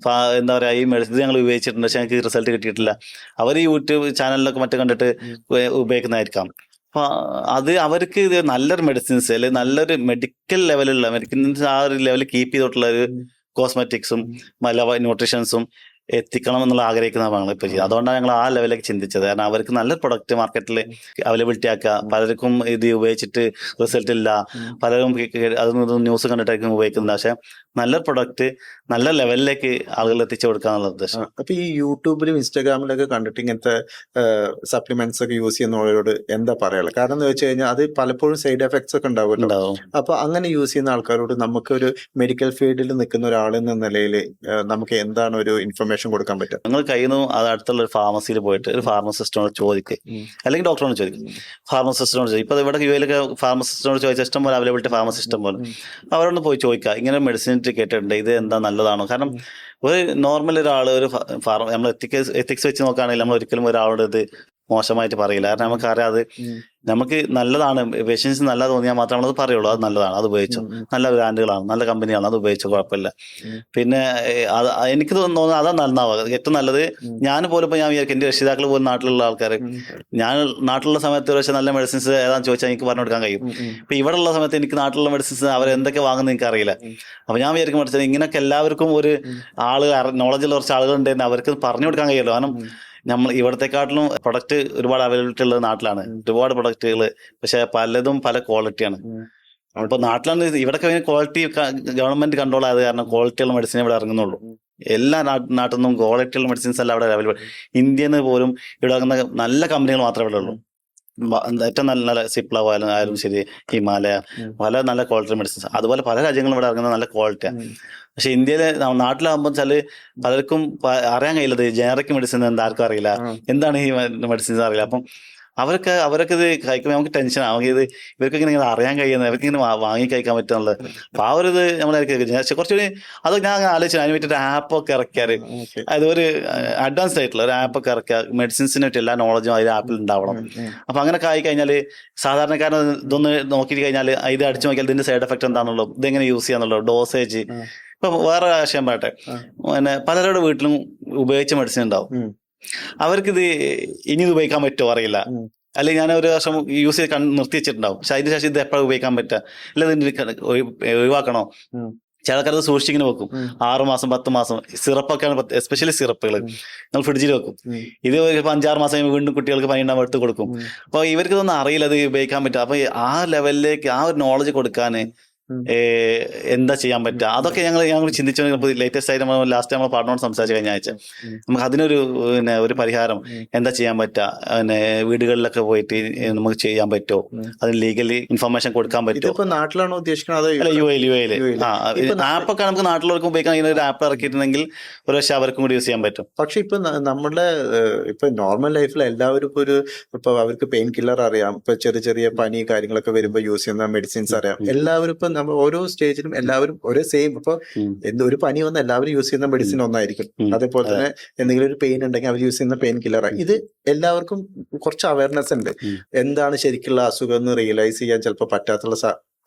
എന്താ പറയുക ഈ മെഡിസിൻ ഞങ്ങൾ ഉപയോഗിച്ചിട്ടുണ്ട് പക്ഷെ ഞങ്ങൾക്ക് റിസൾട്ട് കിട്ടിയിട്ടില്ല. അവർ യൂട്യൂബ് ചാനലിലൊക്കെ മറ്റു കണ്ടിട്ട് ഉപയോഗിക്കുന്നതായിരിക്കാം. അപ്പൊ അത് അവർക്ക് ഇത് നല്ലൊരു മെഡിസിൻസ് അല്ലെങ്കിൽ നല്ലൊരു മെഡിക്കൽ ലെവലുള്ള മെഡിക്കൽ ആ ഒരു ലെവൽ കീപ്പ് ചെയ്തിട്ടുള്ള ഒരു കോസ്മെറ്റിക്സും നല്ല ന്യൂട്രീഷൻസും എത്തിക്കണം എന്നുള്ള ആഗ്രഹിക്കുന്നതാണ് ഇപ്പൊ ചെയ്യുന്നത്. അതുകൊണ്ടാണ് ഞങ്ങൾ ആ ലെവലിലേക്ക് ചിന്തിച്ചത്. കാരണം അവർക്ക് നല്ല പ്രൊഡക്റ്റ് മാർക്കറ്റിൽ അവൈലബിലിറ്റി ആക്കുക. പലർക്കും ഇത് ഉപയോഗിച്ചിട്ട് റിസൾട്ട് ഇല്ല, പലരും അതൊന്നും ന്യൂസ് കണ്ടിട്ടായിരിക്കും ഉപയോഗിക്കുന്നത്. പക്ഷെ നല്ല പ്രൊഡക്റ്റ് നല്ല ലെവലിലേക്ക് ആളുകൾ എത്തിച്ചു കൊടുക്കാന്നുള്ള ഉദ്ദേശം. അപ്പൊ ഈ യൂട്യൂബിലും ഇൻസ്റ്റാഗ്രാമിലൊക്കെ കണ്ടിട്ട് ഇങ്ങനത്തെ സപ്ലിമെന്റ്സ് ഒക്കെ യൂസ് ചെയ്യുന്നവരോട് എന്താ പറയാനുള്ളത്? കാരണം എന്ന് വെച്ച് കഴിഞ്ഞാൽ അത് പലപ്പോഴും സൈഡ് എഫക്ട്സ് ഒക്കെ ഉണ്ടാവുമല്ലോ. ഉണ്ടാവും. അപ്പൊ അങ്ങനെ യൂസ് ചെയ്യുന്ന ആൾക്കാരോട് നമുക്കൊരു മെഡിക്കൽ ഫീൽഡിൽ നിൽക്കുന്ന ഒരാളെന്ന നിലയിൽ നമുക്ക് എന്താണ് ഒരു ഇൻഫർമേഷൻ കൊടുക്കാൻ പറ്റുക? നിങ്ങൾ കയ്യിൽ നിന്ന് അത് അടുത്തുള്ള ഒരു ഫാർമസിയിൽ പോയിട്ട് ഒരു ഫാർമസിസ്റ്റോട് ചോദിക്കുക, അല്ലെങ്കിൽ ഡോക്ടറോട് ചോദിക്കും. ഫാർമസിസ്റ്റോട് ചോദിക്കും. ഇപ്പൊ ഇവിടെ യുഎയിലൊക്കെ ഫാർമസിസ്റ്റോട് ചോദിച്ചാൽ ഇഷ്ടം പോലെ അവൈലബിലിറ്റി ഫാർമസിസ്റ്റം പോലെ അവരോട് പോയി ചോദിക്കുക, ഇങ്ങനെ മെഡിസിൻ കേട്ടിട്ടുണ്ട്, ഇത് എന്താ നല്ലതാണോ? കാരണം ഒരു നോർമൽ ഒരാൾ ഒരു നമ്മൾ എത്തിക്സ് വെച്ച് നോക്കുകയാണെങ്കിൽ നമ്മൾ ഒരിക്കലും ഒരാളോട് ഇത് മോശമായിട്ട് പറയില്ല. കാരണം നമുക്കറിയാം അത് നമുക്ക് നല്ലതാണ്, പേഷ്യൻസ് നല്ലത് തോന്നിയാൽ മാത്രമേ നമ്മളത് പറയുള്ളൂ. അത് നല്ലതാണ്, അത് ഉപയോഗിച്ചോ, നല്ല ബ്രാൻഡുകളാണ്, നല്ല കമ്പനിയാണ്, അത് ഉപയോഗിച്ചോ, കുഴപ്പമില്ല. പിന്നെ അത് എനിക്ക് തോന്നുന്നത് അതാണ് നന്നാവുക ഏറ്റവും നല്ലത്. ഞാൻ പോലും ഇപ്പൊ ഞാൻ വിചാരിക്കും എന്റെ രക്ഷിതാക്കൾ പോലും നാട്ടിലുള്ള ആൾക്കാർ, ഞാൻ നാട്ടിലുള്ള സമയത്ത് പക്ഷേ നല്ല മെഡിസിൻസ് ഏതാണെന്ന് ചോദിച്ചാൽ എനിക്ക് പറഞ്ഞു കൊടുക്കാൻ കഴിയും. ഇപ്പൊ ഇവിടെ ഉള്ള സമയത്ത് എനിക്ക് നാട്ടിലുള്ള മെഡിസിൻസ് അവർ എന്തൊക്കെ വാങ്ങുന്നത് എനിക്ക് അറിയില്ല. അപ്പൊ ഞാൻ വിചാരിക്കും പഠിച്ചത് ഇങ്ങനെയൊക്കെ എല്ലാവർക്കും ഒരു നോളജുള്ള കുറച്ച് ആളുകളുണ്ടെങ്കിൽ അവർക്ക് പറഞ്ഞു കൊടുക്കാൻ കഴിയുമല്ലോ. കാരണം നമ്മൾ ഇവിടത്തെക്കാട്ടിലും പ്രൊഡക്റ്റ് ഒരുപാട് അവൈലബിലിറ്റി ഉള്ളത് നാട്ടിലാണ്. ഒരുപാട് പ്രൊഡക്റ്റുകൾ, പക്ഷെ പലതും പല ക്വാളിറ്റിയാണ്. അപ്പൊ നാട്ടിലാണ് ഇവിടൊക്കെ ക്വാളിറ്റി ഗവൺമെന്റ് കൺട്രോൾ ആയത് കാരണം ക്വാളിറ്റിയുള്ള മെഡിസിൻ ഇവിടെ ഇറങ്ങുന്നുള്ളൂ. എല്ലാ നാട്ടിൽ നിന്നും ക്വാളിറ്റിയുള്ള മെഡിസിൻസ് എല്ലാം അവിടെ അവൈലബിൾ. ഇന്ത്യയിൽ പോലും ഇവിടെ ഇറങ്ങുന്ന നല്ല കമ്പനികൾ മാത്രമേ ഇവിടെ ഉള്ളൂ. ഏറ്റവും നല്ല നല്ല സിപ്ല ആയാലും ശരി, ഹിമാലയ, പല നല്ല ക്വാളിറ്റി മെഡിസിൻസ്. അതുപോലെ പല രാജ്യങ്ങളും ഇവിടെ ഇറങ്ങുന്ന നല്ല ക്വാളിറ്റിയാണ്. പക്ഷെ ഇന്ത്യയിലെ നാട്ടിലാകുമ്പോൾ വെച്ചാല് പലർക്കും അറിയാൻ കഴിയില്ലത് ജനറിക് മെഡിസിൻ എന്താർക്കും അറിയില്ല, എന്താണ് ഈ മെഡിസിൻസ് അറിയില്ല. അപ്പം അവരൊക്കെ ഇത് കഴിക്കുമ്പോൾ നമുക്ക് ടെൻഷനാണ്. നമുക്ക് ഇവർക്ക് ഇങ്ങനെ അറിയാൻ കഴിയുന്നത്, ഇവർക്ക് ഇങ്ങനെ വാങ്ങി കഴിക്കാൻ പറ്റുന്നുള്ളത്. അപ്പൊ ആ ഒരു ഇത് നമ്മളെ കുറച്ചുകൂടി അത് ഞാൻ ആലോചിച്ചു. അതിന് പറ്റിയിട്ട് ആപ്പൊക്കെ ഇറക്കിയാല് അത് ഒരു അഡ്വാൻസ്ഡ് ആയിട്ടുള്ള ഒരു ആപ്പൊക്കെ ഇറക്കിയാൽ മെഡിസിൻസിനെ പറ്റി എല്ലാ നോളജും അതിൽ ആപ്പിൽ ഉണ്ടാവണം. അപ്പൊ അങ്ങനെ ആയി കഴിഞ്ഞാല് സാധാരണക്കാരൻ ഇതൊന്ന് നോക്കി കഴിഞ്ഞാൽ ഇത് അടിച്ചു നോക്കിയാൽ ഇതിന്റെ സൈഡ് എഫക്ട് എന്താണെന്നുള്ളൂ, ഇതെങ്ങനെ യൂസ് ചെയ്യാന്നുള്ളൂ, ഡോസേജ്. ഇപ്പൊ വേറെ ആശയം പറയട്ടെ, പിന്നെ പലരുടെ വീട്ടിലും ഉപയോഗിച്ച മെഡിസിൻ ഉണ്ടാവും. അവർക്കിത് ഇനി ഇത് ഉപയോഗിക്കാൻ പറ്റുമോ അറിയില്ല, അല്ലെങ്കിൽ ഞാൻ ഒരു വർഷം യൂസ് ചെയ്ത് നിർത്തി വെച്ചിട്ടുണ്ടാവും. പക്ഷെ അതിന് ശേഷം ഇത് എപ്പോഴും ഉപയോഗിക്കാൻ പറ്റുക, അല്ല ഇതിന് ഒഴിവാക്കണോ? ചില ആൾക്കാർ സൂക്ഷിച്ചിങ്ങനെ വെക്കും 6 മാസം 10 മാസം. സിറപ്പൊക്കെയാണ്, എസ്പെഷ്യലി സിറപ്പുകൾ നമ്മൾ ഫ്രിഡ്ജിൽ വെക്കും. ഇത് ഒരു 5-6 മാസം വീണ്ടും കുട്ടികൾക്ക് പനി ഉണ്ടാകുമ്പോൾ എടുത്ത് കൊടുക്കും. അപ്പൊ ഇവർക്ക് ഇതൊന്നും അറിയില്ല ഇത് ഉപയോഗിക്കാൻ പറ്റുക. അപ്പൊ ആ ലെവലിലേക്ക് ആ ഒരു നോളജ് കൊടുക്കാൻ എന്താ ചെയ്യാൻ പറ്റുക, അതൊക്കെ ഞങ്ങൾ ചിന്തിച്ചു. ലേറ്റസ്റ്റ് ആയിട്ട് നമ്മൾ ലാസ്റ്റ് നമ്മൾ പാർട്ട്നോട് സംസാരിച്ചു കഴിഞ്ഞ ആഴ്ച. നമുക്ക് അതിനൊരു ഒരു പരിഹാരം എന്താ ചെയ്യാൻ പറ്റുക, വീടുകളിലൊക്കെ പോയിട്ട് നമുക്ക് ചെയ്യാൻ പറ്റുമോ, അതിന് ലീഗലി ഇൻഫർമേഷൻ കൊടുക്കാൻ പറ്റുമോ? നാട്ടിലാണോ ഉദ്ദേശിക്കുന്നത്? അല്ല, യു എയിൽ ആപ്പൊക്കെ നമുക്ക് നാട്ടിലുള്ളവർക്കും ഉപയോഗിക്കാൻ കഴിയുന്ന ഒരു ആപ്പ് ഇറക്കിയിട്ടുണ്ടെങ്കിൽ ഒരു പക്ഷേ അവർക്കും കൂടി യൂസ് ചെയ്യാൻ പറ്റും. പക്ഷെ ഇപ്പൊ നമ്മുടെ ഇപ്പൊ നോർമൽ ലൈഫിൽ എല്ലാവരും ഇപ്പൊ അവർക്ക് പെയിൻ കില്ലർ അറിയാം, ഇപ്പൊ ചെറിയ പനി കാര്യങ്ങളൊക്കെ വരുമ്പോൾ യൂസ് ചെയ്യുന്ന മെഡിസിൻസ് അറിയാം. എല്ലാവരും ഇപ്പൊ നമ്മൾ ഓരോ സ്റ്റേജിലും എല്ലാവരും ഒരേ സെയിം, ഇപ്പൊ ഒരു പനി വന്ന എല്ലാവരും യൂസ് ചെയ്യുന്ന മെഡിസിൻ ഒന്നായിരിക്കും. അതേപോലെ തന്നെ എന്തെങ്കിലും ഒരു പെയിൻ ഉണ്ടെങ്കിൽ അവർ യൂസ് ചെയ്യുന്ന പെയിൻ കില്ലർ. ഇത് എല്ലാവർക്കും കുറച്ച് അവയർനെസ് ഉണ്ട്, എന്താണ് ശരിക്കുള്ള അസുഖം എന്ന് റിയലൈസ് ചെയ്യാൻ ചിലപ്പോൾ പറ്റാത്തുള്ള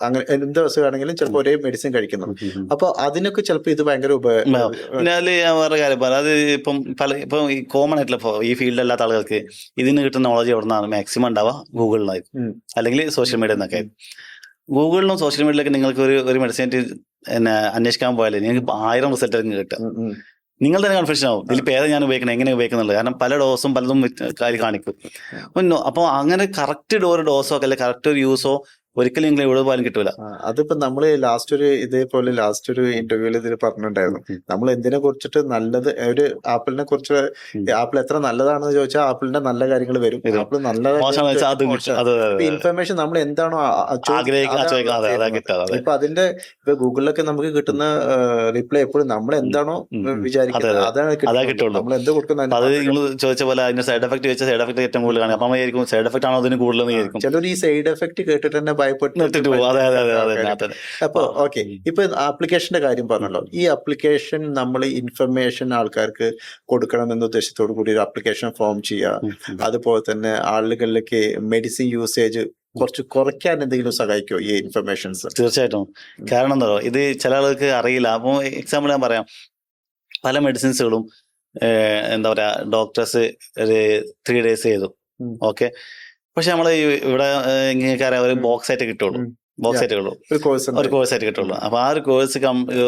അങ്ങനെ എന്ത് അസുഖമാണെങ്കിലും ചിലപ്പോൾ ഒരേ മെഡിസിൻ കഴിക്കുന്നു. അപ്പൊ അതിനൊക്കെ ചിലപ്പോൾ ഇത് ഭയങ്കര പിന്നെ അതിൽ ഞാൻ വേറെ കാര്യം പറയാം. അത് ഇപ്പം ഈ കോമൺ ആയിട്ടുള്ള ഈ ഫീൽഡ് അല്ലാത്ത ആളുകൾക്ക് ഇതിന് കിട്ടുന്ന നോളജ് എവിടെ നിന്നാണ് മാക്സിമം ഉണ്ടാവുക? ഗൂഗിളിലായിരിക്കും, അല്ലെങ്കിൽ സോഷ്യൽ മീഡിയ എന്നൊക്കെ. ഗൂഗിളിലും സോഷ്യൽ മീഡിയയിലൊക്കെ നിങ്ങൾക്ക് ഒരു മെഡിസിൻ അന്വേഷിക്കാൻ പോയാലേ നിങ്ങൾക്ക് 1000 റിസൾട്ട് ആയിരിക്കും കിട്ടുക. നിങ്ങൾ തന്നെ കൺഫ്യൂഷൻ ആവും, ഇതിലിപ്പോൾ ഏതാ ഞാൻ ഉപയോഗിക്കണം, എങ്ങനെ ഉപയോഗിക്കുന്നുള്ളത്. കാരണം പല ഡോസും പലതും കാണിക്കും. അപ്പോൾ അങ്ങനെ കറക്റ്റ് ഒരു ഡോസോ അല്ലെ കറക്റ്റ് ഒരു യൂസോ ഒരിക്കലും നിങ്ങൾ എവിടെ പോയാലും കിട്ടൂല. അതിപ്പോ നമ്മള് ഇതേപോലെ ലാസ്റ്റ് ഒരു ഇന്റർവ്യൂവിൽ ഇതിൽ പറഞ്ഞിട്ടുണ്ടായിരുന്നു, നമ്മൾ എന്തിനെ കുറിച്ചിട്ട് നല്ലത് ഒരു ആപ്പിളിനെ കുറിച്ച്, ആപ്പിൾ എത്ര നല്ലതാണെന്ന് ചോദിച്ചാൽ ആപ്പിളിന്റെ നല്ല കാര്യങ്ങൾ വരും, ആപ്പിൾ നല്ല ഇൻഫർമേഷൻ നമ്മൾ എന്താണോ ഇപ്പൊ അതിന്റെ ഇപ്പൊ ഗൂഗിളിലൊക്കെ നമുക്ക് കിട്ടുന്ന റിപ്ലൈ എപ്പോഴും നമ്മൾ എന്താണോ വിചാരിക്കുന്നത് അതാണ് കിട്ടുള്ളൂ. നമ്മൾ എന്ത് കൊടുക്കുന്നത് അത് നിങ്ങൾ ചോദിച്ച പോലെ അതിന്റെ സൈഡ് എഫക്ട് ചോദിച്ചാൽ സൈഡ് എഫക്ട് ഏറ്റവും കൂടുതൽ കാണും. അപ്പം സൈഡ് എഫക്ട് ആണോ അതിന് കൂടുതൽ? ചിലർ ഈ സൈഡ് എഫക്ട് കേട്ടിട്ട് തന്നെ അപ്പൊ ഓക്കെ, ഇപ്പൊ ആപ്ലിക്കേഷന്റെ കാര്യം പറഞ്ഞല്ലോ. ഈ ആപ്ലിക്കേഷൻ നമ്മൾ ഇൻഫർമേഷൻ ആൾക്കാർക്ക് കൊടുക്കണം എന്ന ഉദ്ദേശത്തോടു കൂടി ഒരു ആപ്ലിക്കേഷൻ ഫോം ചെയ്യുക, അതുപോലെ തന്നെ ആളുകളിലേക്ക് മെഡിസിൻ യൂസേജ് കുറച്ച് കുറയ്ക്കാൻ എന്തെങ്കിലും സഹായിക്കോ ഈ ഇൻഫർമേഷൻസ്? തീർച്ചയായിട്ടും. കാരണം എന്താ പറയുക, ഇത് ചില ആളുകൾക്ക് അറിയില്ല. അപ്പോൾ എക്സാമ്പിൾ ഞാൻ പറയാം, പല മെഡിസിൻസുകളും എന്താ പറയാ, ഡോക്ടേഴ്സ് ഒരു 3 days ചെയ്തു, ഉം. ഓക്കെ. പക്ഷെ നമ്മൾ ഇവിടെ ഇങ്ങനെ ഒരു ബോക്സ് ആയിട്ട് കിട്ടുള്ളൂ, ബോക്സ് ആയിട്ട് കിട്ടുള്ളൂ, ഒരു കോഴ്സ് ഒരു കോഴ്സ് ആയിട്ട് കിട്ടുള്ളൂ. അപ്പൊ ആ ഒരു കോഴ്സ്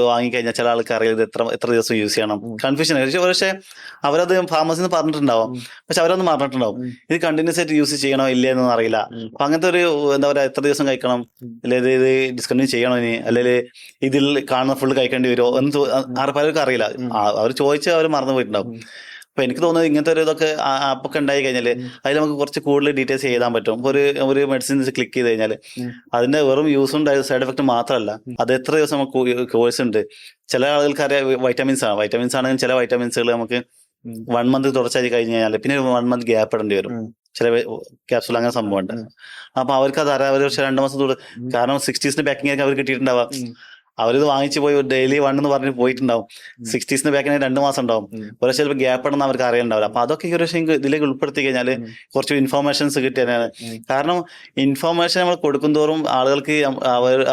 വാങ്ങിക്കഴിഞ്ഞാൽ ചില ആൾക്ക് അറിയില്ല എത്ര ദിവസം യൂസ് ചെയ്യണം, കൺഫ്യൂഷൻ. പക്ഷെ അവരത് ഫാർമസിന്ന് നിന്ന് പറഞ്ഞിട്ടുണ്ടാവും, പക്ഷെ അവരൊന്നും പറഞ്ഞിട്ടുണ്ടാവും ഇത് കണ്ടിന്യൂസ് ആയിട്ട് യൂസ് ചെയ്യണോ ഇല്ലേ എന്നൊന്നും അറിയില്ല. അപ്പൊ അങ്ങനത്തെ ഒരു എന്താ പറയാ, എത്ര ദിവസം കഴിക്കണം, അല്ലെങ്കിൽ ഇത് ഡിസ്കണ്ടിന്യൂ ചെയ്യണോ ഇനി, അല്ലെങ്കിൽ ഇതിൽ കാണുന്ന ഫുള്ള് കഴിക്കേണ്ടി വരുമോ എന്ന് പലർക്കും അറിയില്ല. അവർ ചോദിച്ച് അവർ മറന്നു പോയിട്ടുണ്ടാവും. അപ്പൊ എനിക്ക് തോന്നുന്നത് ഇങ്ങനത്തെ ഒരു ഇതൊക്കെ ആപ്പൊക്കെ ഉണ്ടായി കഴിഞ്ഞാല് അതിൽ നമുക്ക് കുറച്ച് കൂടുതൽ ഡീറ്റെയിൽസ് ചെയ്താൻ പറ്റും. ഒരു മെഡിസിൻസ് ക്ലിക്ക് ചെയ്ത് കഴിഞ്ഞാൽ അതിന്റെ വെറും യൂസും സൈഡ് എഫക്ട് മാത്രമല്ല, അത് എത്ര ദിവസം നമുക്ക് കോഴ്സ് ഉണ്ട്. ചില ആളുകൾക്ക് അറിയാം വൈറ്റമിൻസ് ആണെങ്കിൽ ചില വൈറ്റമിൻസുകൾ നമുക്ക് 1 month തുടർച്ചയായി കഴിഞ്ഞ് കഴിഞ്ഞാൽ പിന്നെ 1 month ഗ്യാപ്പ് ഇടേണ്ടി വരും. ചില ക്യാപ്സുൾ അങ്ങനെ സംഭവം ഉണ്ട്. അപ്പൊ അവർക്ക് അത് അറിയാം, ഒരു 2 മാസം കാരണം 60s പാക്കിംഗ് ആയിരിക്കും അവർ കിട്ടിയിട്ടുണ്ടാവാം. അവരിത് വാങ്ങിച്ചു പോയി ഡെയിലി 1 എന്ന് പറഞ്ഞ് പോയിട്ടുണ്ടാവും. 60s പാക്കിന് 2 മാസം ഉണ്ടാവും. ഒരു ചിലപ്പോൾ ഗ്യാപ്പ് ഉണ്ടെന്ന് അവർക്ക് അറിയണ്ടാവില്ല. അപ്പൊ അതൊക്കെ ഒരു ഇതിലേക്ക് ഉൾപ്പെടുത്തി കഴിഞ്ഞാൽ കുറച്ച് ഇൻഫോർമേഷൻസ് കിട്ടിയാണ്. കാരണം ഇൻഫോർമേഷൻ നമ്മൾ കൊടുക്കും തോറും ആളുകൾക്ക്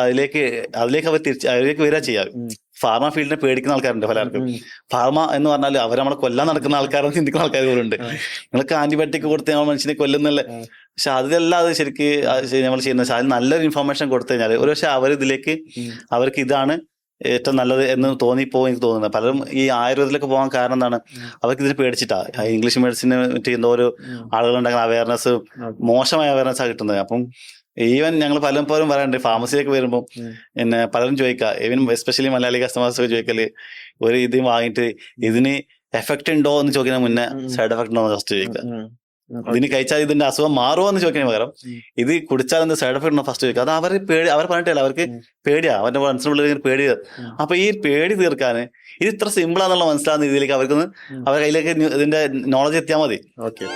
അതിലേക്ക് അതിലേക്ക് വരിക ചെയ്യാം. ഫാർമ ഫീൽഡിനെ പേടിക്കുന്ന ആൾക്കാരുണ്ട് പലർക്കും. ഫാർമ എന്ന് പറഞ്ഞാൽ അവർ നമ്മളെ കൊല്ലാൻ നടക്കുന്ന ആൾക്കാരെന്ന് ചിന്തിക്കുന്ന ആൾക്കാർ പോലുണ്ട്. നിങ്ങൾക്ക് ആന്റിബയോട്ടിക് കൊടുത്ത് നമ്മൾ മനുഷ്യനെ കൊല്ലുന്നല്ലേ. പക്ഷെ അതിലല്ല അത് ശരിക്ക് നമ്മൾ ചെയ്യുന്നത്. അതിൽ നല്ലൊരു ഇൻഫോർമേഷൻ കൊടുത്തു കഴിഞ്ഞാൽ ഒരു പക്ഷെ അവരിതിലേക്ക് അവർക്ക് ഇതാണ് ഏറ്റവും നല്ലത് എന്ന് തോന്നിപ്പോകും എനിക്ക് തോന്നുന്നത്. പലരും ഈ ആയുർവേദത്തിലേക്ക് പോകാൻ കാരണം എന്താണ്, അവർക്ക് ഇതിന് പേടിച്ചിട്ടാ. ഇംഗ്ലീഷ് മെഡിസിന് പറ്റി എന്തോ ഒരു ആളുകളുണ്ടാക്കുന്ന അവയർനെസ് മോശമായ അവയർനെസ്സാണ് കിട്ടുന്നത്. അപ്പം ഈവൻ ഞങ്ങൾ പലപ്പോഴും പറയാറുണ്ട്, ഫാർമസിയിലേക്ക് വരുമ്പോൾ പിന്നെ പലരും ചോദിക്കുക, ഈവൻ എസ്പെഷ്യലി മലയാളി കസ്റ്റമേഴ്സ് ഒക്കെ ചോദിക്കല്, ഒരു ഇത് വാങ്ങിയിട്ട് ഇതിന് എഫക്ട് ഉണ്ടോ എന്ന് ചോദിക്കുന്ന മുന്നേ സൈഡ് എഫക്ട് ഉണ്ടോ എന്ന് ഫസ്റ്റ് ചോദിക്കുക. ഇതിന് കഴിച്ചാൽ ഇതിന്റെ അസുഖം മാറുമോ എന്ന് ചോദിക്കുന്നതിന് പകരം ഇത് കുടിച്ചാൽ എന്ത് സൈഡ് എഫക്ട് ഉണ്ടോ ഫസ്റ്റ് ചോദിക്കുക. അത് അവർ പറഞ്ഞിട്ടില്ല, അവർക്ക് പേടിയാ, അവരുടെ മനസ്സിനുള്ളിൽ പേടി. അപ്പൊ ഈ പേടി തീർക്കാൻ ഇത് ഇത്ര സിമ്പിൾ ആണെന്നുള്ള മനസ്സിലാകുന്ന രീതിയിലേക്ക് അവർക്ക് അവരുടെ കയ്യിലേക്ക് ഇതിന്റെ നോളജ് എത്തിയാൽ മതി. ഓക്കെ.